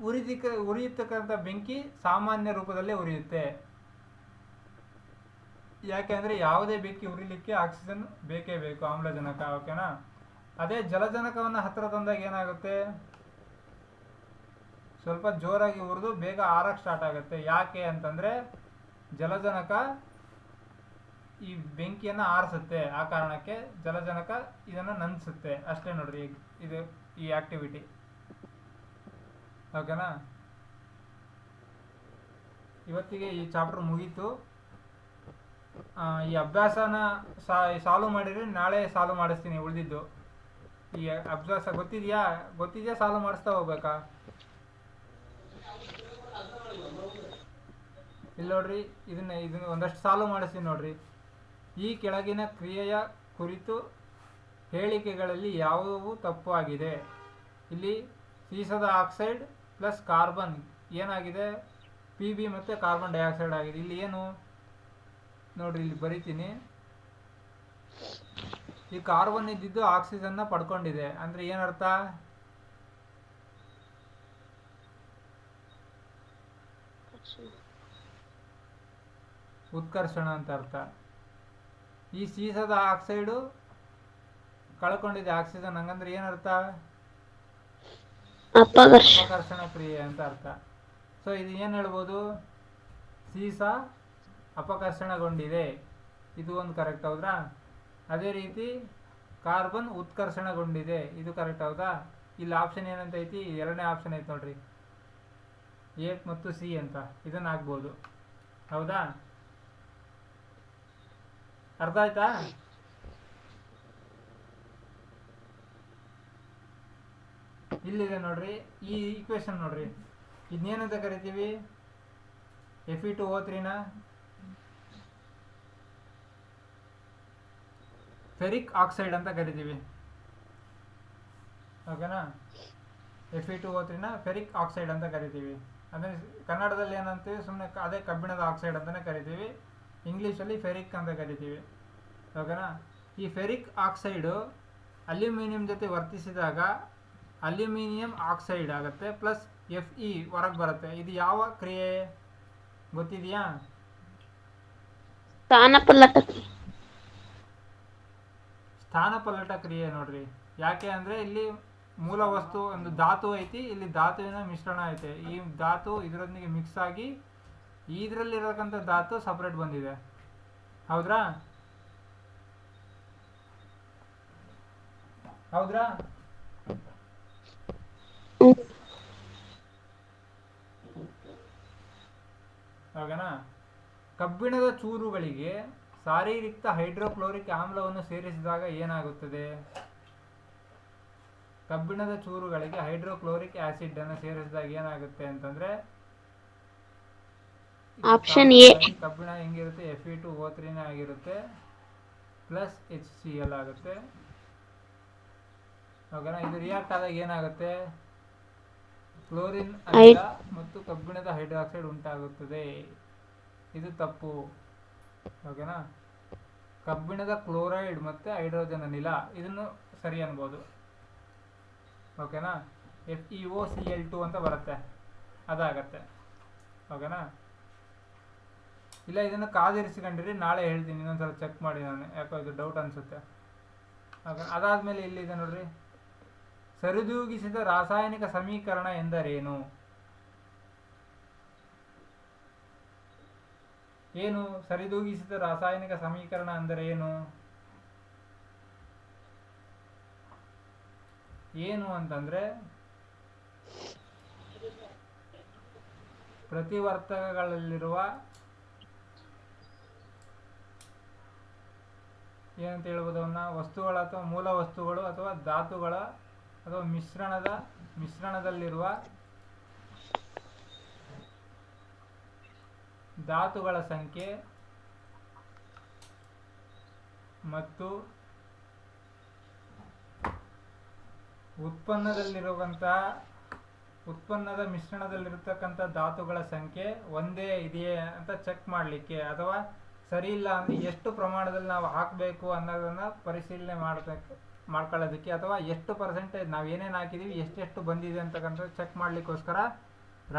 ಉರಿಯತಕ್ಕಂಥ ಬೆಂಕಿ ಸಾಮಾನ್ಯ ರೂಪದಲ್ಲೇ ಉರಿಯುತ್ತೆ. ಯಾಕೆಂದರೆ ಯಾವುದೇ ಬೆಂಕಿ ಉರಿಲಿಕ್ಕೆ ಆಕ್ಸಿಜನ್ ಬೇಕೇ ಬೇಕು, ಆಮ್ಲಜನಕ. ಓಕೆನಾ. ಅದೇ ಜಲಜನಕವನ್ನು ಹತ್ತಿರ ತಂದಾಗ ಏನಾಗುತ್ತೆ, ಸ್ವಲ್ಪ ಜೋರಾಗಿ ಉರಿದು ಬೇಗ ಆರಕ್ಕೆ ಸ್ಟಾರ್ಟ್ ಆಗುತ್ತೆ. ಯಾಕೆ ಅಂತಂದರೆ ಜಲಜನಕ ಈ ಬೆಂಕಿಯನ್ನು ಆರಿಸುತ್ತೆ, ಆ ಕಾರಣಕ್ಕೆ ಜಲಜನಕ ಇದನ್ನು ನಂದಿಸುತ್ತೆ. ಅಷ್ಟೇ ನೋಡ್ರಿ, ಇದು ಈ ಆಕ್ಟಿವಿಟಿ. ಓಕೆನಾ. ಇವತ್ತಿಗೆ ಈ ಚಾಪ್ಟರ್ ಮುಗೀತು. ಈ ಅಭ್ಯಾಸನ ಸಾಲ್ವ್ ಮಾಡಿರಿ, ನಾಳೆ ಸಾಲ್ವ್ ಮಾಡಿಸ್ತೀನಿ ಉಳಿದಿದ್ದು. ಈ ಅಭ್ಯಾಸ ಗೊತ್ತಿದೆಯಾ ಸಾಲ್ವ್ ಮಾಡಿಸ್ತಾ ಹೋಗ್ಬೇಕಾ? ಇಲ್ಲಿ ನೋಡ್ರಿ, ಇದನ್ನ ಒಂದಷ್ಟು ಸಾಲ್ವ್ ಮಾಡಿಸ್ತೀನಿ ನೋಡ್ರಿ. ಈ ಕೆಳಗಿನ ಕ್ರಿಯೆಯ ಕುರಿತು ಹೇಳಿಕೆಗಳಲ್ಲಿ ಯಾವುವು ತಪ್ಪು ಆಗಿದೆ? ಇಲ್ಲಿ ಸೀಸದ ಆಕ್ಸೈಡ್ ಪ್ಲಸ್ ಕಾರ್ಬನ್ ಏನಾಗಿದೆ, Pb ಮತ್ತು ಕಾರ್ಬನ್ ಡೈಆಕ್ಸೈಡ್ ಆಗಿದೆ. ಇಲ್ಲಿ ಏನು ನೋಡ್ರಿ, ಇಲ್ಲಿ ಬರಿತೀನಿ. ಈ ಕಾರ್ಬನ್ ಇದ್ದಿದ್ದು ಆಕ್ಸಿಜನ್ನ ಪಡ್ಕೊಂಡಿದೆ ಅಂದರೆ ಏನರ್ಥ, ಉತ್ಕರ್ಷಣ ಅಂತ ಅರ್ಥ. ಈ ಸೀಸದ ಆಕ್ಸೈಡು ಕಳ್ಕೊಂಡಿದೆ ಆಕ್ಸಿಜನ್, ಹಂಗಂದ್ರೆ ಏನರ್ಥ, ಅಪಕರ್ಷಣ ಕ್ರಿಯೆ ಅಂತ ಅರ್ಥ. ಸೊ ಇದು ಏನು ಹೇಳ್ಬೋದು, ಸೀಸ ಅಪಕರ್ಷಣಗೊಂಡಿದೆ, ಇದು ಒಂದು ಕರೆಕ್ಟ್ ಹೌದ್ರಾ? ಅದೇ ರೀತಿ ಕಾರ್ಬನ್ ಉತ್ಕರ್ಷಣಗೊಂಡಿದೆ, ಇದು ಕರೆಕ್ಟ್ ಹೌದಾ? ಇಲ್ಲಿ ಆಪ್ಷನ್ ಏನಂತ ಐತಿ, ಎರಡನೇ ಆಪ್ಷನ್ ಐತಿ ನೋಡ್ರಿ, ಎ ಮತ್ತು ಸಿ ಅಂತ, ಇದನ್ನ ಹಾಕ್ಬೋದು. ಹೌದಾ? ಅರ್ಥ ಆಯ್ತಾ? ಇಲ್ಲಿದೆ ನೋಡ್ರಿ, ಈ ಈಕ್ವೇಶನ್ ನೋಡ್ರಿ, ಇದನ್ನೇನಂತ ಕರಿತೀವಿ? Fe2O3ನ ಫೆರಿಕ್ ಆಕ್ಸೈಡ್ ಅಂತ ಕರಿತೀವಿ. ಓಕೆನಾ? Fe2O3ನ ಫೆರಿಕ್ ಆಕ್ಸೈಡ್ ಅಂತ ಕರಿತೀವಿ. ಅಂದರೆ ಕನ್ನಡದಲ್ಲಿ ಏನಂತೀವಿ, ಸುಮ್ಮನೆ ಅದೇ ಕಬ್ಬಿಣದ ಆಕ್ಸೈಡ್ ಅಂತಲೇ ಕರಿತೀವಿ, ಇಂಗ್ಲೀಷಲ್ಲಿ ಫೆರಿಕ್ ಅಂತ ಕರಿತೀವಿ. ಓಕೆನಾ? ಈ ಫೆರಿಕ್ ಆಕ್ಸೈಡು ಅಲ್ಯೂಮಿನಿಯಂ ಜೊತೆ ವರ್ತಿಸಿದಾಗ ಅಲ್ಯೂಮಿನಿಯಂ ಆಕ್ಸೈಡ್ ಆಗುತ್ತೆ, ಪ್ಲಸ್ Fe ಹೊರಗೆ ಬರುತ್ತೆ. ಇದು ಯಾವ ಕ್ರಿಯೆ ಗೊತ್ತಿದೆಯಾ? ಸ್ಥಾನಪಲ್ಲಟ ಕ್ರಿಯೆ ನೋಡ್ರಿ. ಯಾಕೆ ಅಂದರೆ ಇಲ್ಲಿ ಮೂಲ ವಸ್ತು ಒಂದು ಧಾತು ಐತಿ, ಇಲ್ಲಿ ಧಾತುವಿನ ಮಿಶ್ರಣ ಐತೆ. ಈ ಧಾತು ಇದರೊಂದಿಗೆ ಮಿಕ್ಸ್ ಆಗಿ ಇದರಲ್ಲಿರತಕ್ಕಂಥ ಧಾತು ಸಪ್ರೇಟ್ ಬಂದಿದೆ. ಹೌದ್ರಾ? ಹೌದ್ರಾ? ಓಕೆನಾ? ಕಬ್ಬಿಣದ ಚೂರುಗಳಿಗೆ ಸಾರೀರಿಕ್ತ ಹೈಡ್ರೋಕ್ಲೋರಿಕ್ ಆಮ್ಲವನ್ನು ಸೇರಿಸಿದಾಗ ಏನಾಗುತ್ತದೆ? ಕಬ್ಬಿಣದ ಚೂರುಗಳಿಗೆ ಹೈಡ್ರೋಕ್ಲೋರಿಕ್ ಆಸಿಡ್ ಅನ್ನು ಸೇರಿಸಿದಾಗ ಏನಾಗುತ್ತೆ ಅಂತಂದ್ರೆ,
ಆಪ್ಷನ್ ಎ.
ಕಬ್ಬಿಣ ಹೆಂಗಿರುತ್ತೆ? Fe2O3 ಆಗಿರುತ್ತೆ, ಪ್ಲಸ್ HCl ಆಗುತ್ತೆ. ಓಕೆನಾ? ಇದು ರಿಯಾಕ್ಟ್ ಆದಾಗ ಏನಾಗುತ್ತೆ? ಕ್ಲೋರಿನ್ ಅನಿಲ ಮತ್ತು ಕಬ್ಬಿಣದ ಹೈಡ್ರಾಕ್ಸೈಡ್ ಉಂಟಾಗುತ್ತದೆ. ಇದು ತಪ್ಪು. ಓಕೆನಾ? ಕಬ್ಬಿಣದ ಕ್ಲೋರೈಡ್ ಮತ್ತು ಹೈಡ್ರೋಜನ್ ಅನಿಲ, ಇದನ್ನು ಸರಿ ಅನ್ಬೋದು. ಓಕೆನಾ? FeOCl2 ಅಂತ ಬರುತ್ತೆ, ಅದಾಗತ್ತೆ. ಓಕೆನಾ? ಇಲ್ಲ ಇದನ್ನು ಕಾದಿರಿಸಿಕೊಂಡಿರಿ, ನಾಳೆ ಹೇಳ್ತೀನಿ, ಇನ್ನೊಂದ್ಸಲ ಚೆಕ್ ಮಾಡಿ ನಾನು, ಯಾಕೋ ಇದು ಡೌಟ್ ಅನಿಸುತ್ತೆ. ಓಕೆ, ಅದಾದಮೇಲೆ ಇಲ್ಲಿದೆ ನೋಡ್ರಿ, ಸರಿದೂಗಿಸಿದ ರಾಸಾಯನಿಕ ಸಮೀಕರಣ ಎಂದರೇನು? ಏನು ಸರಿದೂಗಿಸಿದ ರಾಸಾಯನಿಕ ಸಮೀಕರಣ ಅಂದರೆ ಏನು? ಏನು ಅಂತಂದ್ರೆ ಪ್ರತಿವರ್ತಕಗಳಲ್ಲಿರುವ ಏನಂತ ಹೇಳ್ಬೋದು ಅವನ್ನ, ವಸ್ತುಗಳ ಅಥವಾ ಮೂಲ ವಸ್ತುಗಳು ಅಥವಾ ಧಾತುಗಳ ಅಥವಾ ಮಿಶ್ರಣದಲ್ಲಿರುವ ಧಾತುಗಳ ಸಂಖ್ಯೆ ಮತ್ತು ಉತ್ಪನ್ನದ ಮಿಶ್ರಣದಲ್ಲಿರತಕ್ಕಂಥ ಧಾತುಗಳ ಸಂಖ್ಯೆ ಒಂದೇ ಇದೆಯೇ ಅಂತ ಚೆಕ್ ಮಾಡಲಿಕ್ಕೆ, ಅಥವಾ ಸರಿ ಇಲ್ಲ ಅಂದರೆ ಎಷ್ಟು ಪ್ರಮಾಣದಲ್ಲಿ ನಾವು ಹಾಕಬೇಕು ಅನ್ನೋದನ್ನು ಪರಿಶೀಲನೆ ಮಾಡ್ಕೊಳ್ಳೋದಕ್ಕೆ, ಅಥವಾ ಎಷ್ಟು ಪರ್ಸೆಂಟೇಜ್ ನಾವು ಏನೇನು ಹಾಕಿದ್ದೀವಿ ಎಷ್ಟೆಷ್ಟು ಬಂದಿದೆ ಅಂತಕ್ಕಂಥ ಚೆಕ್ ಮಾಡಲಿಕ್ಕೋಸ್ಕರ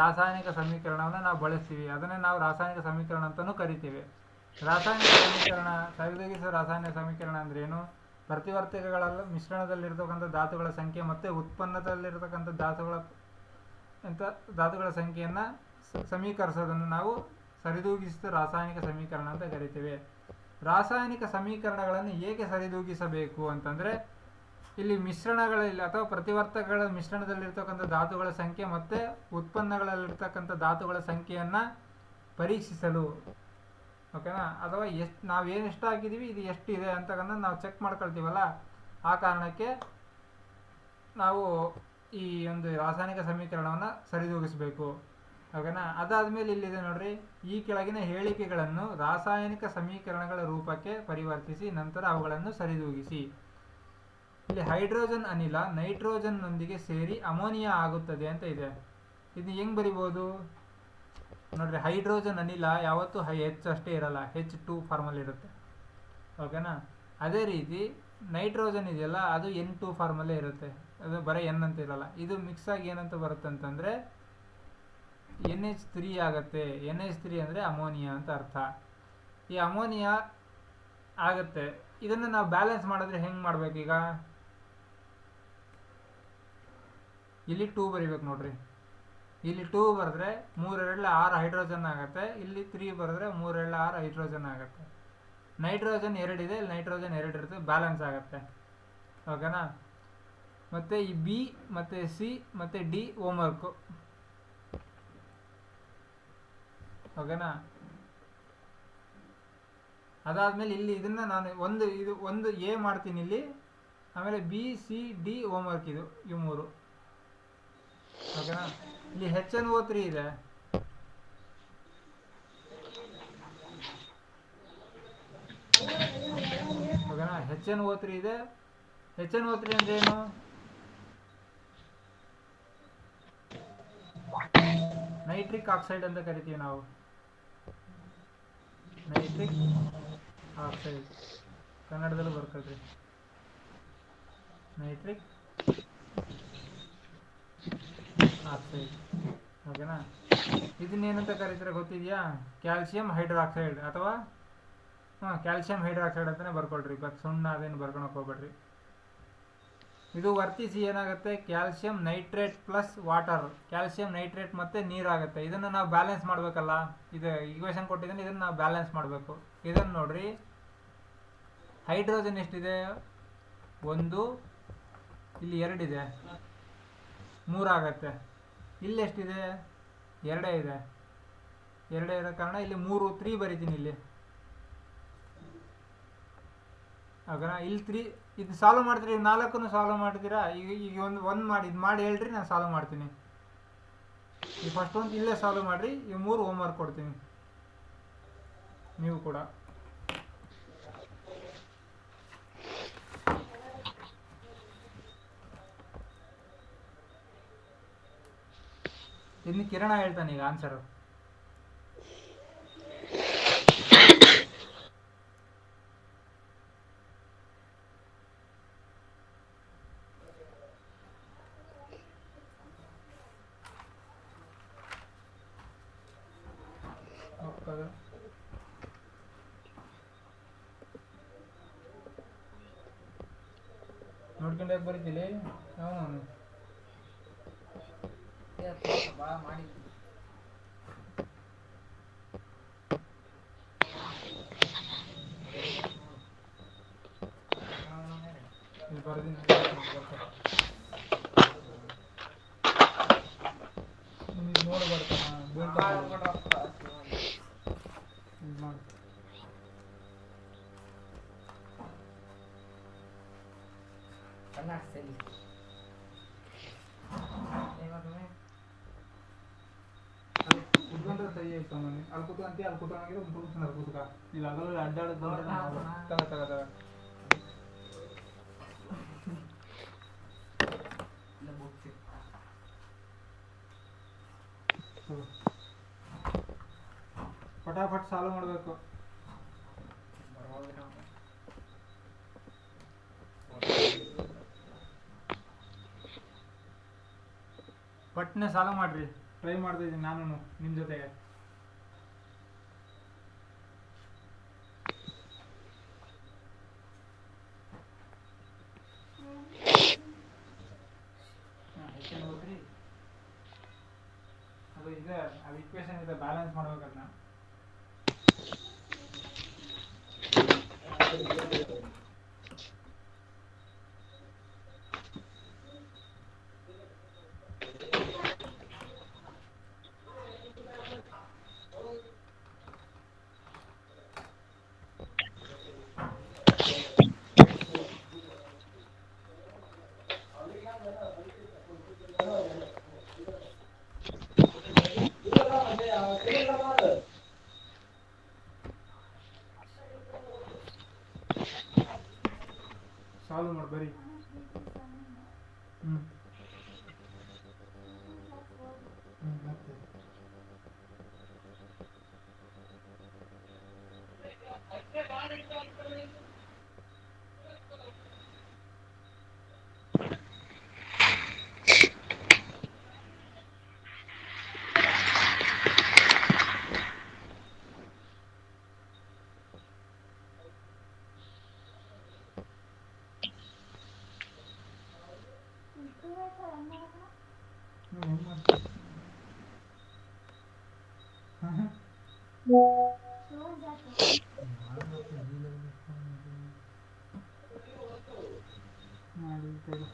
ರಾಸಾಯನಿಕ ಸಮೀಕರಣವನ್ನು ನಾವು ಬಳಸ್ತೀವಿ. ಅದನ್ನೇ ನಾವು ರಾಸಾಯನಿಕ ಸಮೀಕರಣ ಅಂತಲೂ ಕರಿತೀವಿ. ರಾಸಾಯನಿಕ ಸಮೀಕರಣ, ಸರಿದೂಗಿಸುವ ರಾಸಾಯನಿಕ ಸಮೀಕರಣ ಅಂದ್ರೇನು? ಪ್ರತಿವರ್ತಕಗಳ ಮಿಶ್ರಣದಲ್ಲಿರ್ತಕ್ಕಂಥ ಧಾತುಗಳ ಸಂಖ್ಯೆ ಮತ್ತು ಉತ್ಪನ್ನದಲ್ಲಿರ್ತಕ್ಕಂಥ ಧಾತುಗಳ ಸಂಖ್ಯೆಯನ್ನು ಸಮೀಕರಿಸೋದನ್ನು ನಾವು ಸರಿದೂಗಿಸಿದ ರಾಸಾಯನಿಕ ಸಮೀಕರಣ ಅಂತ ಕರಿತೀವಿ. ರಾಸಾಯನಿಕ ಸಮೀಕರಣಗಳನ್ನು ಹೇಗೆ ಸರಿದೂಗಿಸಬೇಕು ಅಂತಂದರೆ, ಇಲ್ಲಿ ಮಿಶ್ರಣಗಳಲ್ಲಿ ಅಥವಾ ಪ್ರತಿವರ್ತಕಗಳ ಮಿಶ್ರಣದಲ್ಲಿರ್ತಕ್ಕಂಥ ಧಾತುಗಳ ಸಂಖ್ಯೆ ಮತ್ತು ಉತ್ಪನ್ನಗಳಲ್ಲಿರ್ತಕ್ಕಂಥ ಧಾತುಗಳ ಸಂಖ್ಯೆಯನ್ನು ಪರೀಕ್ಷಿಸಲು. ಓಕೆನಾ? ಅಥವಾ ನಾವೇನು ಎಷ್ಟು ಹಾಕಿದ್ದೀವಿ, ಇದು ಎಷ್ಟಿದೆ ಅಂತಕ್ಕಂಥ ನಾವು ಚೆಕ್ ಮಾಡ್ಕೊಳ್ತೀವಲ್ಲ, ಆ ಕಾರಣಕ್ಕೆ ನಾವು ಈ ಒಂದು ರಾಸಾಯನಿಕ ಸಮೀಕರಣವನ್ನು ಸರಿದೂಗಿಸಬೇಕು. ಓಕೆನಾ? ಅದಾದಮೇಲೆ ಇಲ್ಲಿದೆ ನೋಡ್ರಿ, ಈ ಕೆಳಗಿನ ಹೇಳಿಕೆಗಳನ್ನು ರಾಸಾಯನಿಕ ಸಮೀಕರಣಗಳ ರೂಪಕ್ಕೆ ಪರಿವರ್ತಿಸಿ ನಂತರ ಅವುಗಳನ್ನು ಸರಿದೂಗಿಸಿ. ಇಲ್ಲಿ ಹೈಡ್ರೋಜನ್ ಅನಿಲ ನೈಟ್ರೋಜನ್ನೊಂದಿಗೆ ಸೇರಿ ಅಮೋನಿಯಾ ಆಗುತ್ತದೆ ಅಂತ ಇದೆ. ಇದು ಹೆಂಗೆ ಬರಿಬೋದು ನೋಡ್ರಿ, ಹೈಡ್ರೋಜನ್ ಅನಿಲ ಯಾವತ್ತೂ H ಅಷ್ಟೇ ಇರಲ್ಲ, H2 ಫಾರ್ಮಲ್ಲಿ ಇರುತ್ತೆ. ಓಕೆನಾ? ಅದೇ ರೀತಿ ನೈಟ್ರೋಜನ್ ಇದೆಯಲ್ಲ, ಅದು N2 ಫಾರ್ಮಲ್ಲೇ ಇರುತ್ತೆ, ಅದು ಬರೀ N ಅಂತ ಇರಲ್ಲ. ಇದು ಮಿಕ್ಸ್ ಆಗಿ ಏನಂತ ಬರುತ್ತೆ ಅಂತಂದರೆ NH3 ಆಗುತ್ತೆ. NH3 ಅಂದರೆ ಅಮೋನಿಯಾ ಅಂತ ಅರ್ಥ. ಈ ಅಮೋನಿಯಾ ಆಗುತ್ತೆ. ಇದನ್ನು ನಾವು ಬ್ಯಾಲೆನ್ಸ್ ಮಾಡಿದ್ರೆ ಹೆಂಗೆ ಮಾಡ್ಬೇಕೀಗ? ಇಲ್ಲಿ 2 ಬರಿಬೇಕು ನೋಡ್ರಿ. ಇಲ್ಲಿ 2 ಬರೆದ್ರೆ 3 2 6 ಹೈಡ್ರೋಜನ್ ಆಗುತ್ತೆ. ಇಲ್ಲಿ 3 ಬರೆದ್ರೆ 3 2 6 ಹೈಡ್ರೋಜನ್ ಆಗುತ್ತೆ. ನೈಟ್ರೋಜನ್ 2 ಇದೆ, ಇಲ್ಲಿ ನೈಟ್ರೋಜನ್ 2 ಇರುತ್ತೆ, ಬ್ಯಾಲೆನ್ಸ್ ಆಗುತ್ತೆ. ಓಕೆನಾ. ಮತ್ತು ಈ ಬಿ ಮತ್ತು ಸಿ ಮತ್ತು ಡಿ ಹೋಮ್ವರ್ಕು. ಓಕೆನಾ. ಅದಾದಮೇಲೆ ಇಲ್ಲಿ ಇದನ್ನು ನಾನು ಒಂದು ಎ ಮಾಡ್ತೀನಿ ಇಲ್ಲಿ, ಆಮೇಲೆ ಬಿ ಸಿ ಡಿ ಹೋಮ್ವರ್ಕ್ ಇದು, ಇವು 3. ಓಕೆನಾ. ಇಲ್ಲಿ HNO3 ಇದೆ. ಓಕೆನಾ. HNO3 ಇದೆ. HNO3 ಅಂದ್ರೆ ಏನು? ನೈಟ್ರಿಕ್ ಆಕ್ಸೈಡ್ ಅಂತ ಕರಿತೀವಿ ನಾವು. ನೈಟ್ರಿಕ್ ಆಕ್ಸೈಡ್ ಕನ್ನಡದಲ್ಲೂ ಬರ್ಕೊಳ್ರಿ, ನೈಟ್ರಿಕ್ ಆಕ್ಸೈಡ್. ಓಕೆನಾ. ಇದನ್ನೇನಂತ ಕರೀತಾರೆ ಗೊತ್ತಿದೆಯಾ? ಕ್ಯಾಲ್ಸಿಯಂ ಹೈಡ್ರಾಕ್ಸೈಡ್ ಅಥವಾ ಕ್ಯಾಲ್ಸಿಯಂ ಹೈಡ್ರಾಕ್ಸೈಡ್ ಅಂತಲೇ ಬರ್ಕೊಳ್ರಿ. ಸುಣ್ಣ ಅದೇನು ಬರ್ಕೊಳಕ್ಕೆ ಹೋಗ್ಬೇಡ್ರಿ. ಇದು ವರ್ತಿಸಿ ಏನಾಗುತ್ತೆ, calcium nitrate plus water, calcium nitrate ಮತ್ತು ನೀರಾಗುತ್ತೆ. ಇದನ್ನು ನಾವು ಬ್ಯಾಲೆನ್ಸ್ ಮಾಡಬೇಕಲ್ಲ. ಇದು ಈಕ್ವೇಷನ್ ಕೊಟ್ಟಿದ್ದಾನೆ, ಇದನ್ನು ನಾವು ಬ್ಯಾಲೆನ್ಸ್ ಮಾಡಬೇಕು. ಇದನ್ನು ನೋಡ್ರಿ, ಹೈಡ್ರೋಜನ್ ಎಷ್ಟಿದೆ? 1, ಇಲ್ಲಿ 2 ಇದೆ, 3 ಆಗುತ್ತೆ. ಇಲ್ಲಿ ಎಷ್ಟಿದೆ? 2 ಇದೆ. 2 ಇರೋ ಕಾರಣ ಇಲ್ಲಿ 3 ಬರಿತೀನಿ ಇಲ್ಲಿ. ಓಕೆನಾ. ಇಲ್ಲಿ 3 ಇದು ಸಾಲ್ವ್ ಮಾಡ್ತೀರಿ, 4 ಸಾಲ್ವ್ ಮಾಡ್ತೀರಾ. ಈಗ ಒಂದು ಮಾಡಿ ಇದು ಮಾಡಿ ಹೇಳ್ರಿ, ನಾನು ಸಾಲ್ವ್ ಮಾಡ್ತೀನಿ. ಈ ಫಸ್ಟ್ ಒಂದು ಇಲ್ಲೇ ಸಾಲ್ವ್ ಮಾಡಿರಿ, ಈ 3 ಹೋಮ್ವರ್ಕ್ ಕೊಡ್ತೀನಿ ನೀವು ಕೂಡ. ಇನ್ನು ಕಿರಣ ಹೇಳ್ತಾನೆ ಈಗ ಆನ್ಸರು. ನೋಡ್ಕೊಂಡು ಯಾಕೆ ಬರೀತಿಲಿ ಅವನು ಭಾಳ ಮಾಡಿ ಇಲ್ಲಿ ಬರ್ತೀನಿ ನೋಡ್ಬಾರ್ತಾನ ಮಾಡಿ ಸರಿ ಕುತ್ಕೊಂಡ್ರೆ ಸರಿ ಆಯ್ತು. ಮನೆ ಅಲ್ಲಿ ಕೂತ್ಕೊಂತೀವಿ, ಅಲ್ಲಿ ಕೂತ್ಕೊಂಡಾಗಿರೋ ಅಲ್ಲಿ ಕೂತ್ಕ. ಇಲ್ಲಿ ಅದರಲ್ಲಿ ಅಡ್ಡಾಡೋದು ತಗ ಫಟಾಫಟ್ ಸಾಲ್ವ್ ಮಾಡಬೇಕು. ಪಟ್ನೆ ಸಾಲ್ವ್ ಮಾಡ್ರಿ. ಟ್ರೈ ಮಾಡ್ತಾ ಇದ್ದೀನಿ ನಾನು ನಿಮ್ಮ ಜೊತೆಗೆ. ಅದು ಇದೆ, ಅದು ಇಕ್ವೇಶನ್ ಇದೆ, ಬ್ಯಾಲೆನ್ಸ್ ಮಾಡ್ಬೇಕನ್ನ. ಸಾಲ್ವ್ ಮಾಡಿ ಬರೀ. ಮತ್ತೆ ಹೆಂಗೆ ಮಾಡ್ತೀವಿ? ಮಾಡಿರ್ತೇವೆ.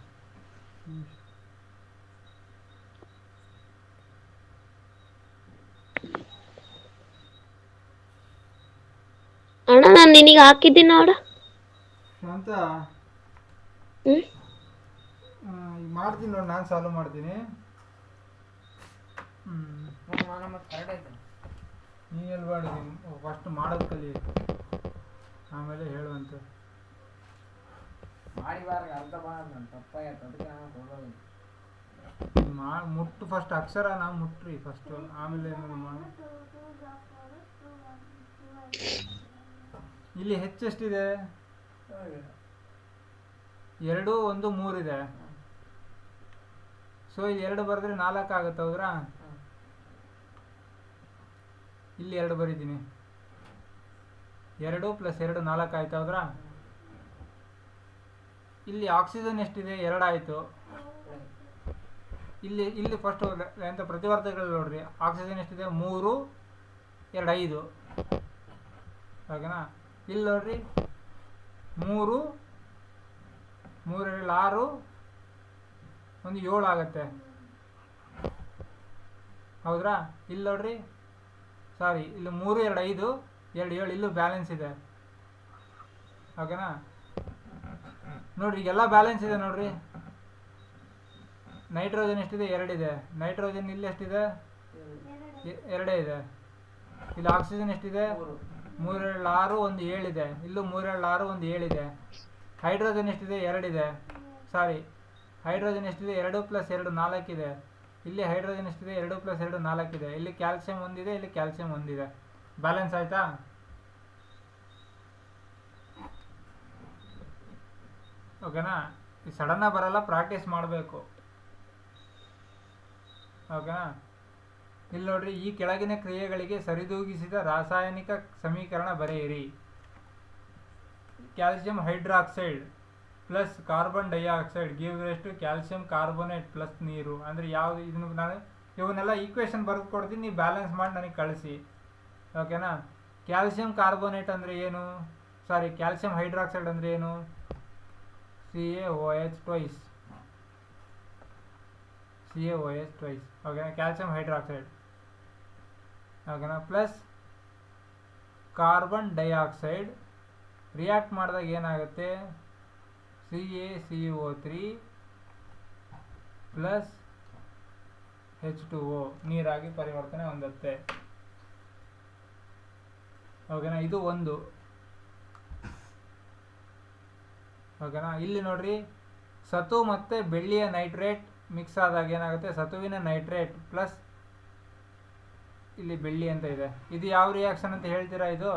ಅಣ್ಣ ನಾನು ನಿನಗೆ ಹಾಕಿದ್ದೀನಿ ನೋಡು.
ಶಾಂತ
ಹ್ಮ್
ಈಗ ಮಾಡ್ತೀನಿ ನೋಡಿ, ನಾನು ಸಾಲ್ವ್ ಮಾಡ್ತೀನಿ. ನೀನು ಎಲ್ಲಿ ಮಾಡಿದ್ದೀನಿ ಫಸ್ಟ್ ಮಾಡೋದು ಕಲಿ, ಆಮೇಲೆ ಹೇಳುವಂತೆ. ಮುಟ್ಟು ಫಸ್ಟ್ ಅಕ್ಷರ ನಾವು ಮುಟ್ರಿ ಫಸ್ಟ್, ಆಮೇಲೆ ಏನಾದ್ರು ಮಾಡಿ. ಇಲ್ಲಿ ಹೆಚ್ಚು ಎಷ್ಟಿದೆ? 2 1 3 ಇದೆ. ಸೊ ಇದು 2 ಬರೆದ್ರೆ 4 ಆಗುತ್ತೆ, ಹೌದ್ರಾ? ಇಲ್ಲಿ 2 ಬರೀತೀನಿ. 2 + 2 4 ಆಯ್ತು, ಹೌದ್ರಾ? ಇಲ್ಲಿ ಆಕ್ಸಿಜನ್ ಎಷ್ಟಿದೆ? 2 ಆಯಿತು. ಇಲ್ಲಿ ಫಸ್ಟ್ ಎಂತ ಪ್ರತಿವರ್ತಕಗಳು ನೋಡ್ರಿ, ಆಕ್ಸಿಜನ್ ಎಷ್ಟಿದೆ? 3 2 5, ಓಕೆನಾ? ಇಲ್ಲಿ ನೋಡ್ರಿ 3 3 2 6 1 7 ಆಗುತ್ತೆ, ಹೌದ್ರಾ? ಇಲ್ಲಿ ನೋಡ್ರಿ, ಸಾರಿ, ಇಲ್ಲಿ 3 2 5 2 7, ಇಲ್ಲೂ ಬ್ಯಾಲೆನ್ಸ್ ಇದೆ, ಓಕೆನಾ? ನೋಡ್ರಿ ಈಗೆಲ್ಲ ಬ್ಯಾಲೆನ್ಸ್ ಇದೆ ನೋಡ್ರಿ. ನೈಟ್ರೋಜನ್ ಎಷ್ಟಿದೆ? 2 ಇದೆ. ನೈಟ್ರೋಜನ್ ಇಲ್ಲಿ ಎಷ್ಟಿದೆ? 2 ಇದೆ. ಇಲ್ಲಿ ಆಕ್ಸಿಜನ್ ಎಷ್ಟಿದೆ? 3 2 6 1 7 ಇದೆ. ಇಲ್ಲೂ 3 2 6 1 7 ಇದೆ. ಹೈಡ್ರೋಜನ್ ಎಷ್ಟಿದೆ? 2 ಇದೆ. ಸಾರಿ, ಹೈಡ್ರೋಜನ್ ಎಷ್ಟಿದೆ? 2 + 2 4 ಇದೆ. ಇಲ್ಲಿ ಹೈಡ್ರೋಜನ್ ಎಷ್ಟಿದೆ? 2 + 2 4 ಇದೆ. ಇಲ್ಲಿ ಕ್ಯಾಲ್ಸಿಯಂ 1 ಇದೆ, ಇಲ್ಲಿ ಕ್ಯಾಲ್ಸಿಯಂ 1 ಇದೆ. ಬ್ಯಾಲೆನ್ಸ್ ಆಯ್ತಾ? ಓಕೆನಾ? ಈ ಸಡನ್ನಾಗಿ ಬರಲ್ಲ, ಪ್ರಾಕ್ಟೀಸ್ ಮಾಡಬೇಕು, ಓಕೆನಾ? ಇಲ್ಲಿ ನೋಡ್ರಿ, ಈ ಕೆಳಗಿನ ಕ್ರಿಯೆಗಳಿಗೆ ಸರಿದೂಗಿಸಿದ ರಾಸಾಯನಿಕ ಸಮೀಕರಣ ಬರೆಯಿರಿ. Calcium hydroxide plus carbon dioxide gives rise to calcium carbonate plus ನೀರು. ಅಂದರೆ ಯಾವುದು? ಇದನ್ನು ನಾನು ಇವನ್ನೆಲ್ಲ ಈಕ್ವೇಷನ್ ಬರೆದು ಕೊಡ್ತೀನಿ, ನೀವು ಬ್ಯಾಲೆನ್ಸ್ ಮಾಡಿ ನನಗೆ ಕಳಿಸಿ, ಓಕೆನಾ? ಕ್ಯಾಲ್ಸಿಯಂ ಕಾರ್ಬೋನೇಟ್ ಅಂದರೆ ಏನು? ಸಾರಿ, ಕ್ಯಾಲ್ಸಿಯಂ ಹೈಡ್ರಾಕ್ಸೈಡ್ ಅಂದರೆ ಏನು? CaOH ಟ್ವೈಸ್, CaOH ಟ್ವೈಸ್, ಓಕೆನಾ? ಕ್ಯಾಲ್ಸಿಯಂ ಹೈಡ್ರಾಕ್ಸೈಡ್, ಓಕೆನಾ? ಪ್ಲಸ್ ಕಾರ್ಬನ್ ಡೈಆಕ್ಸೈಡ್ ರಿಯಾಕ್ಟ್ ಮಾಡಿದಾಗ ಏನಾಗುತ್ತೆ? CaCO3 ಪ್ಲಸ್ H2O ನೀರಾಗಿ ಪರಿವರ್ತನೆ ಹೊಂದುತ್ತೆ, ಓಕೆನಾ? ಇದು ಒಂದು, ಓಕೆನಾ? ಇಲ್ಲಿ ನೋಡ್ರಿ, ಸತು ಮತ್ತು ಬೆಳ್ಳಿಯ ನೈಟ್ರೇಟ್ ಮಿಕ್ಸ್ ಆದಾಗ ಏನಾಗುತ್ತೆ? ಸತುವಿನ ನೈಟ್ರೇಟ್ ಪ್ಲಸ್ ಇಲ್ಲಿ ಬೆಳ್ಳಿ ಅಂತ ಇದೆ. ಇದು ಯಾವ ರಿಯಾಕ್ಷನ್ ಅಂತ ಹೇಳ್ತೀರಾ? ಇದು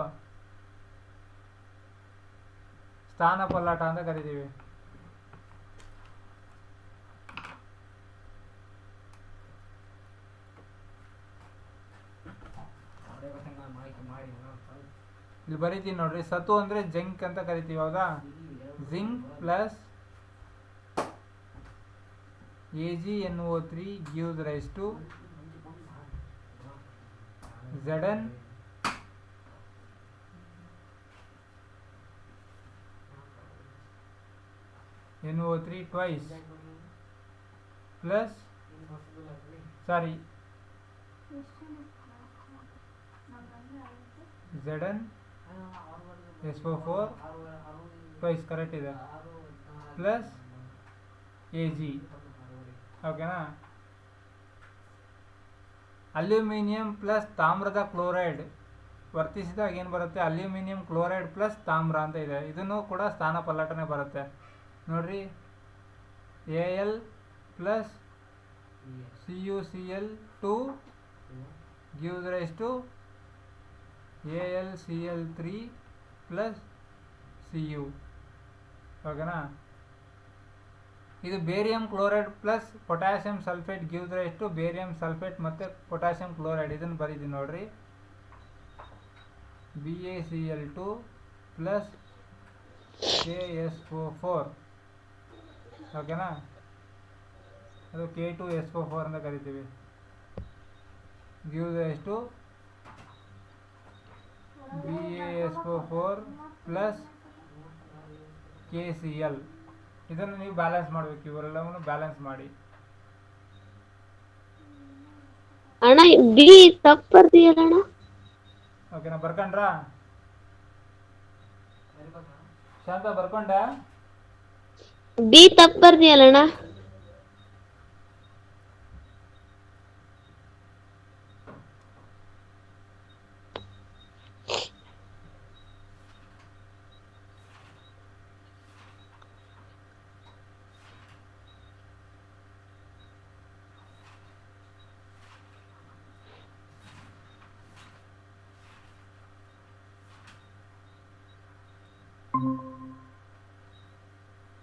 ಸ್ಥಾನ ಪಲ್ಲಟ ಅಂತ ಕರಿತೀವಿ. ಇಲ್ಲಿ ಬರೀತೀನಿ ನೋಡ್ರಿ, ಸತು ಅಂದರೆ ಜಿಂಕ್ ಅಂತ ಕರಿತೀವಿ, ಹೌದಾ? Zinc plus AgNO3 gives rise to Zn NO3 twice plus, sorry, Zn SO4 twice, correct ಇದೆ, ಪ್ಲಸ್ Ag, ಓಕೆನಾ? ಅಲ್ಯೂಮಿನಿಯಂ ಪ್ಲಸ್ ತಾಮ್ರದ ಕ್ಲೋರೈಡ್ ವರ್ತಿಸಿದಾಗ ಏನು ಬರುತ್ತೆ? ಅಲ್ಯೂಮಿನಿಯಂ ಕ್ಲೋರೈಡ್ ಪ್ಲಸ್ ತಾಮ್ರ ಅಂತ ಇದೆ. ಇದನ್ನು ಕೂಡ ಸ್ಥಾನ ಪಲ್ಲಟನೆ ಬರುತ್ತೆ ನೋಡ್ರಿ. Al plus CuCl2 gives rise to AlCl3 plus Cu, ಓಕೆನಾ? ಇದು barium chloride plus potassium sulphate gives rise to barium sulphate ಮತ್ತು ಪೊಟ್ಯಾಷಿಯಂ ಕ್ಲೋರೈಡ್. ಇದನ್ನು ಬರೀತೀನಿ ನೋಡ್ರಿ, BaCl2 ಪ್ಲಸ್ KSO4, ಓಕೆನಾ? ಅದು K2SO4 ಅಂತ ಕರಿತೀವಿ. Gives rise to BaSO4 plus KCl. ಇದನ್ನು ನೀವು ಬ್ಯಾಲೆನ್ಸ್ ಮಾಡಬೇಕು, ಇವರೆಲ್ಲವನ್ನು ಬ್ಯಾಲೆನ್ಸ್ ಮಾಡಿ.
ಅಣ್ಣ ಬಿ ತಪ್ಪು ಬರ್ದಿಯಲ್ಲ ಅಣ್ಣ.
ಓಕೆನಾ, ಬರ್ಕೊಂಡ್ರಾ? ಶಾಂತ ಬರ್ಕೊಂಡ?
ಬಿ ತಪ್ಪು ಬರ್ದಿಯಲ್ಲ ಅಣ್ಣ.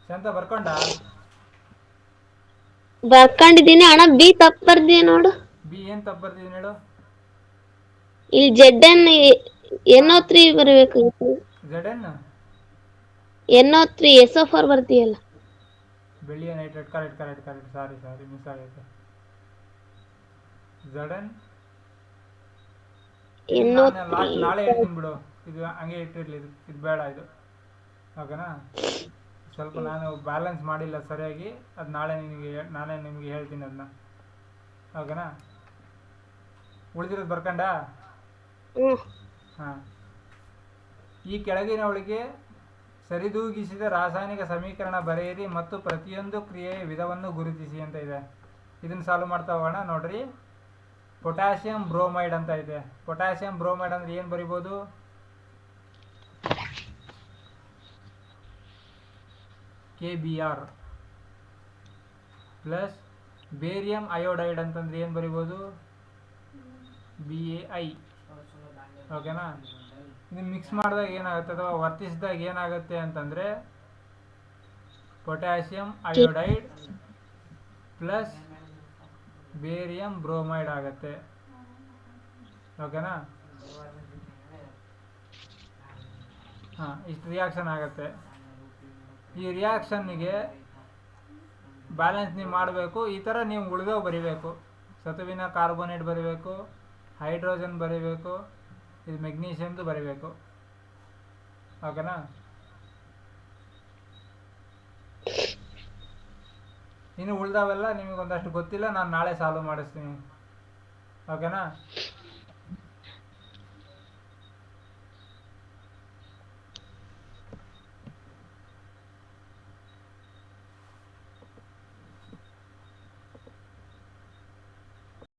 ಶಾಂತ ಬರ್ಕೊಂಡ?
ಬರ್ಕೊಂಡಿದ್ದೀನಿ ಅಣ್ಣ. ಬಿ ತಪ್ಪು ಬರ್ದಿಯ ನೋಡು.
ಬಿ ಏನ್ ತಪ್ಪು ಬರ್ದಿದ್ದೀನಿ ಹೇಳು?
ಇಲ್ಲಿ NO3 ಬರಬೇಕು.
ZN
NO3 SO4 ಬರ್ತೀಯಲ್ಲ.
ಬೆಳ್ಳಿಯ ನೈಟ್ರೇಟ್. ಕರೆಕ್ಟ್. ಸಾರಿ ಮಿಸ್ ಆಗೈತೆ. ZN
NO3
ನಾಳೆ ಹೇಳ್ತೀನಿ ಬಿಡು, ಇದು ಹಂಗೆ ಇಟ್ಟಿರ್ಲಿ, ಇದು ಬೇಡ ಇದು. ಓಕೆನಾ, ಸ್ವಲ್ಪ ನಾನು ಬ್ಯಾಲೆನ್ಸ್ ಮಾಡಿಲ್ಲ ಸರಿಯಾಗಿ, ಅದು ನಾನೇ ನಿಮಗೆ ಹೇಳ್ತೀನಿ ಅದನ್ನ. ಓಕೆನಾ, ಉಳಿದಿರೋದು ಬರ್ಕೊಂಡ? ಹಾಂ. ಈ ಕೆಳಗಿನವಳಿಗೆ ಸರಿದೂಗಿಸಿದ ರಾಸಾಯನಿಕ ಸಮೀಕರಣ ಬರೆಯಿರಿ ಮತ್ತು ಪ್ರತಿಯೊಂದು ಕ್ರಿಯೆಯ ವಿಧವನ್ನು ಗುರುತಿಸಿ ಅಂತ ಇದೆ. ಇದನ್ನು ಸಾಲ್ವ್ ಮಾಡ್ತಾ ಹೋಗೋಣ. ನೋಡ್ರಿ, ಪೊಟ್ಯಾಷಿಯಂ ಬ್ರೋಮೈಡ್ ಅಂತ ಇದೆ. ಪೊಟ್ಯಾಷಿಯಂ ಬ್ರೋಮೈಡ್ ಅಂದ್ರೆ ಏನು ಬರಿಬೋದು? KBr ಪ್ಲಸ್ ಬೇರಿಯಂ ಅಯೋಡೈಡ್ ಅಂತಂದ್ರೆ ಏನು ಬರಿಬೋದು? BaI. ಓಕೆನಾ, ಇದು ಮಿಕ್ಸ್ ಮಾಡಿದಾಗ ಏನಾಗುತ್ತೆ ಅಥವಾ ವರ್ತಿಸಿದಾಗ ಏನಾಗುತ್ತೆ ಅಂತಂದರೆ potassium iodide plus barium bromide ಆಗುತ್ತೆ. ಓಕೆನಾ, ಹಾಂ, ಇಷ್ಟು ರಿಯಾಕ್ಷನ್ ಆಗುತ್ತೆ. ಈ ರಿಯಾಕ್ಷನ್ನಿಗೆ ಬ್ಯಾಲೆನ್ಸ್ ನೀವು ಮಾಡಬೇಕು. ಈ ಥರ ನೀವು ಉಳಿದವು ಬರಿಬೇಕು. ಸತುವಿನ ಕಾರ್ಬೋನೇಟ್ ಬರಿಬೇಕು, ಹೈಡ್ರೋಜನ್ ಬರಿಬೇಕು, ಇದು ಮೆಗ್ನೀಷಿಯಮ್ದು ಬರಿಬೇಕು. ಓಕೆನಾ, ಇನ್ನು ಉಳಿದವೆಲ್ಲ ನಿಮಗೆ ಒಂದಷ್ಟು ಗೊತ್ತಿಲ್ಲ, ನಾನು ನಾಳೆ ಸಾಲ್ವ್ ಮಾಡಿಸ್ತೀನಿ. ಓಕೆನಾ.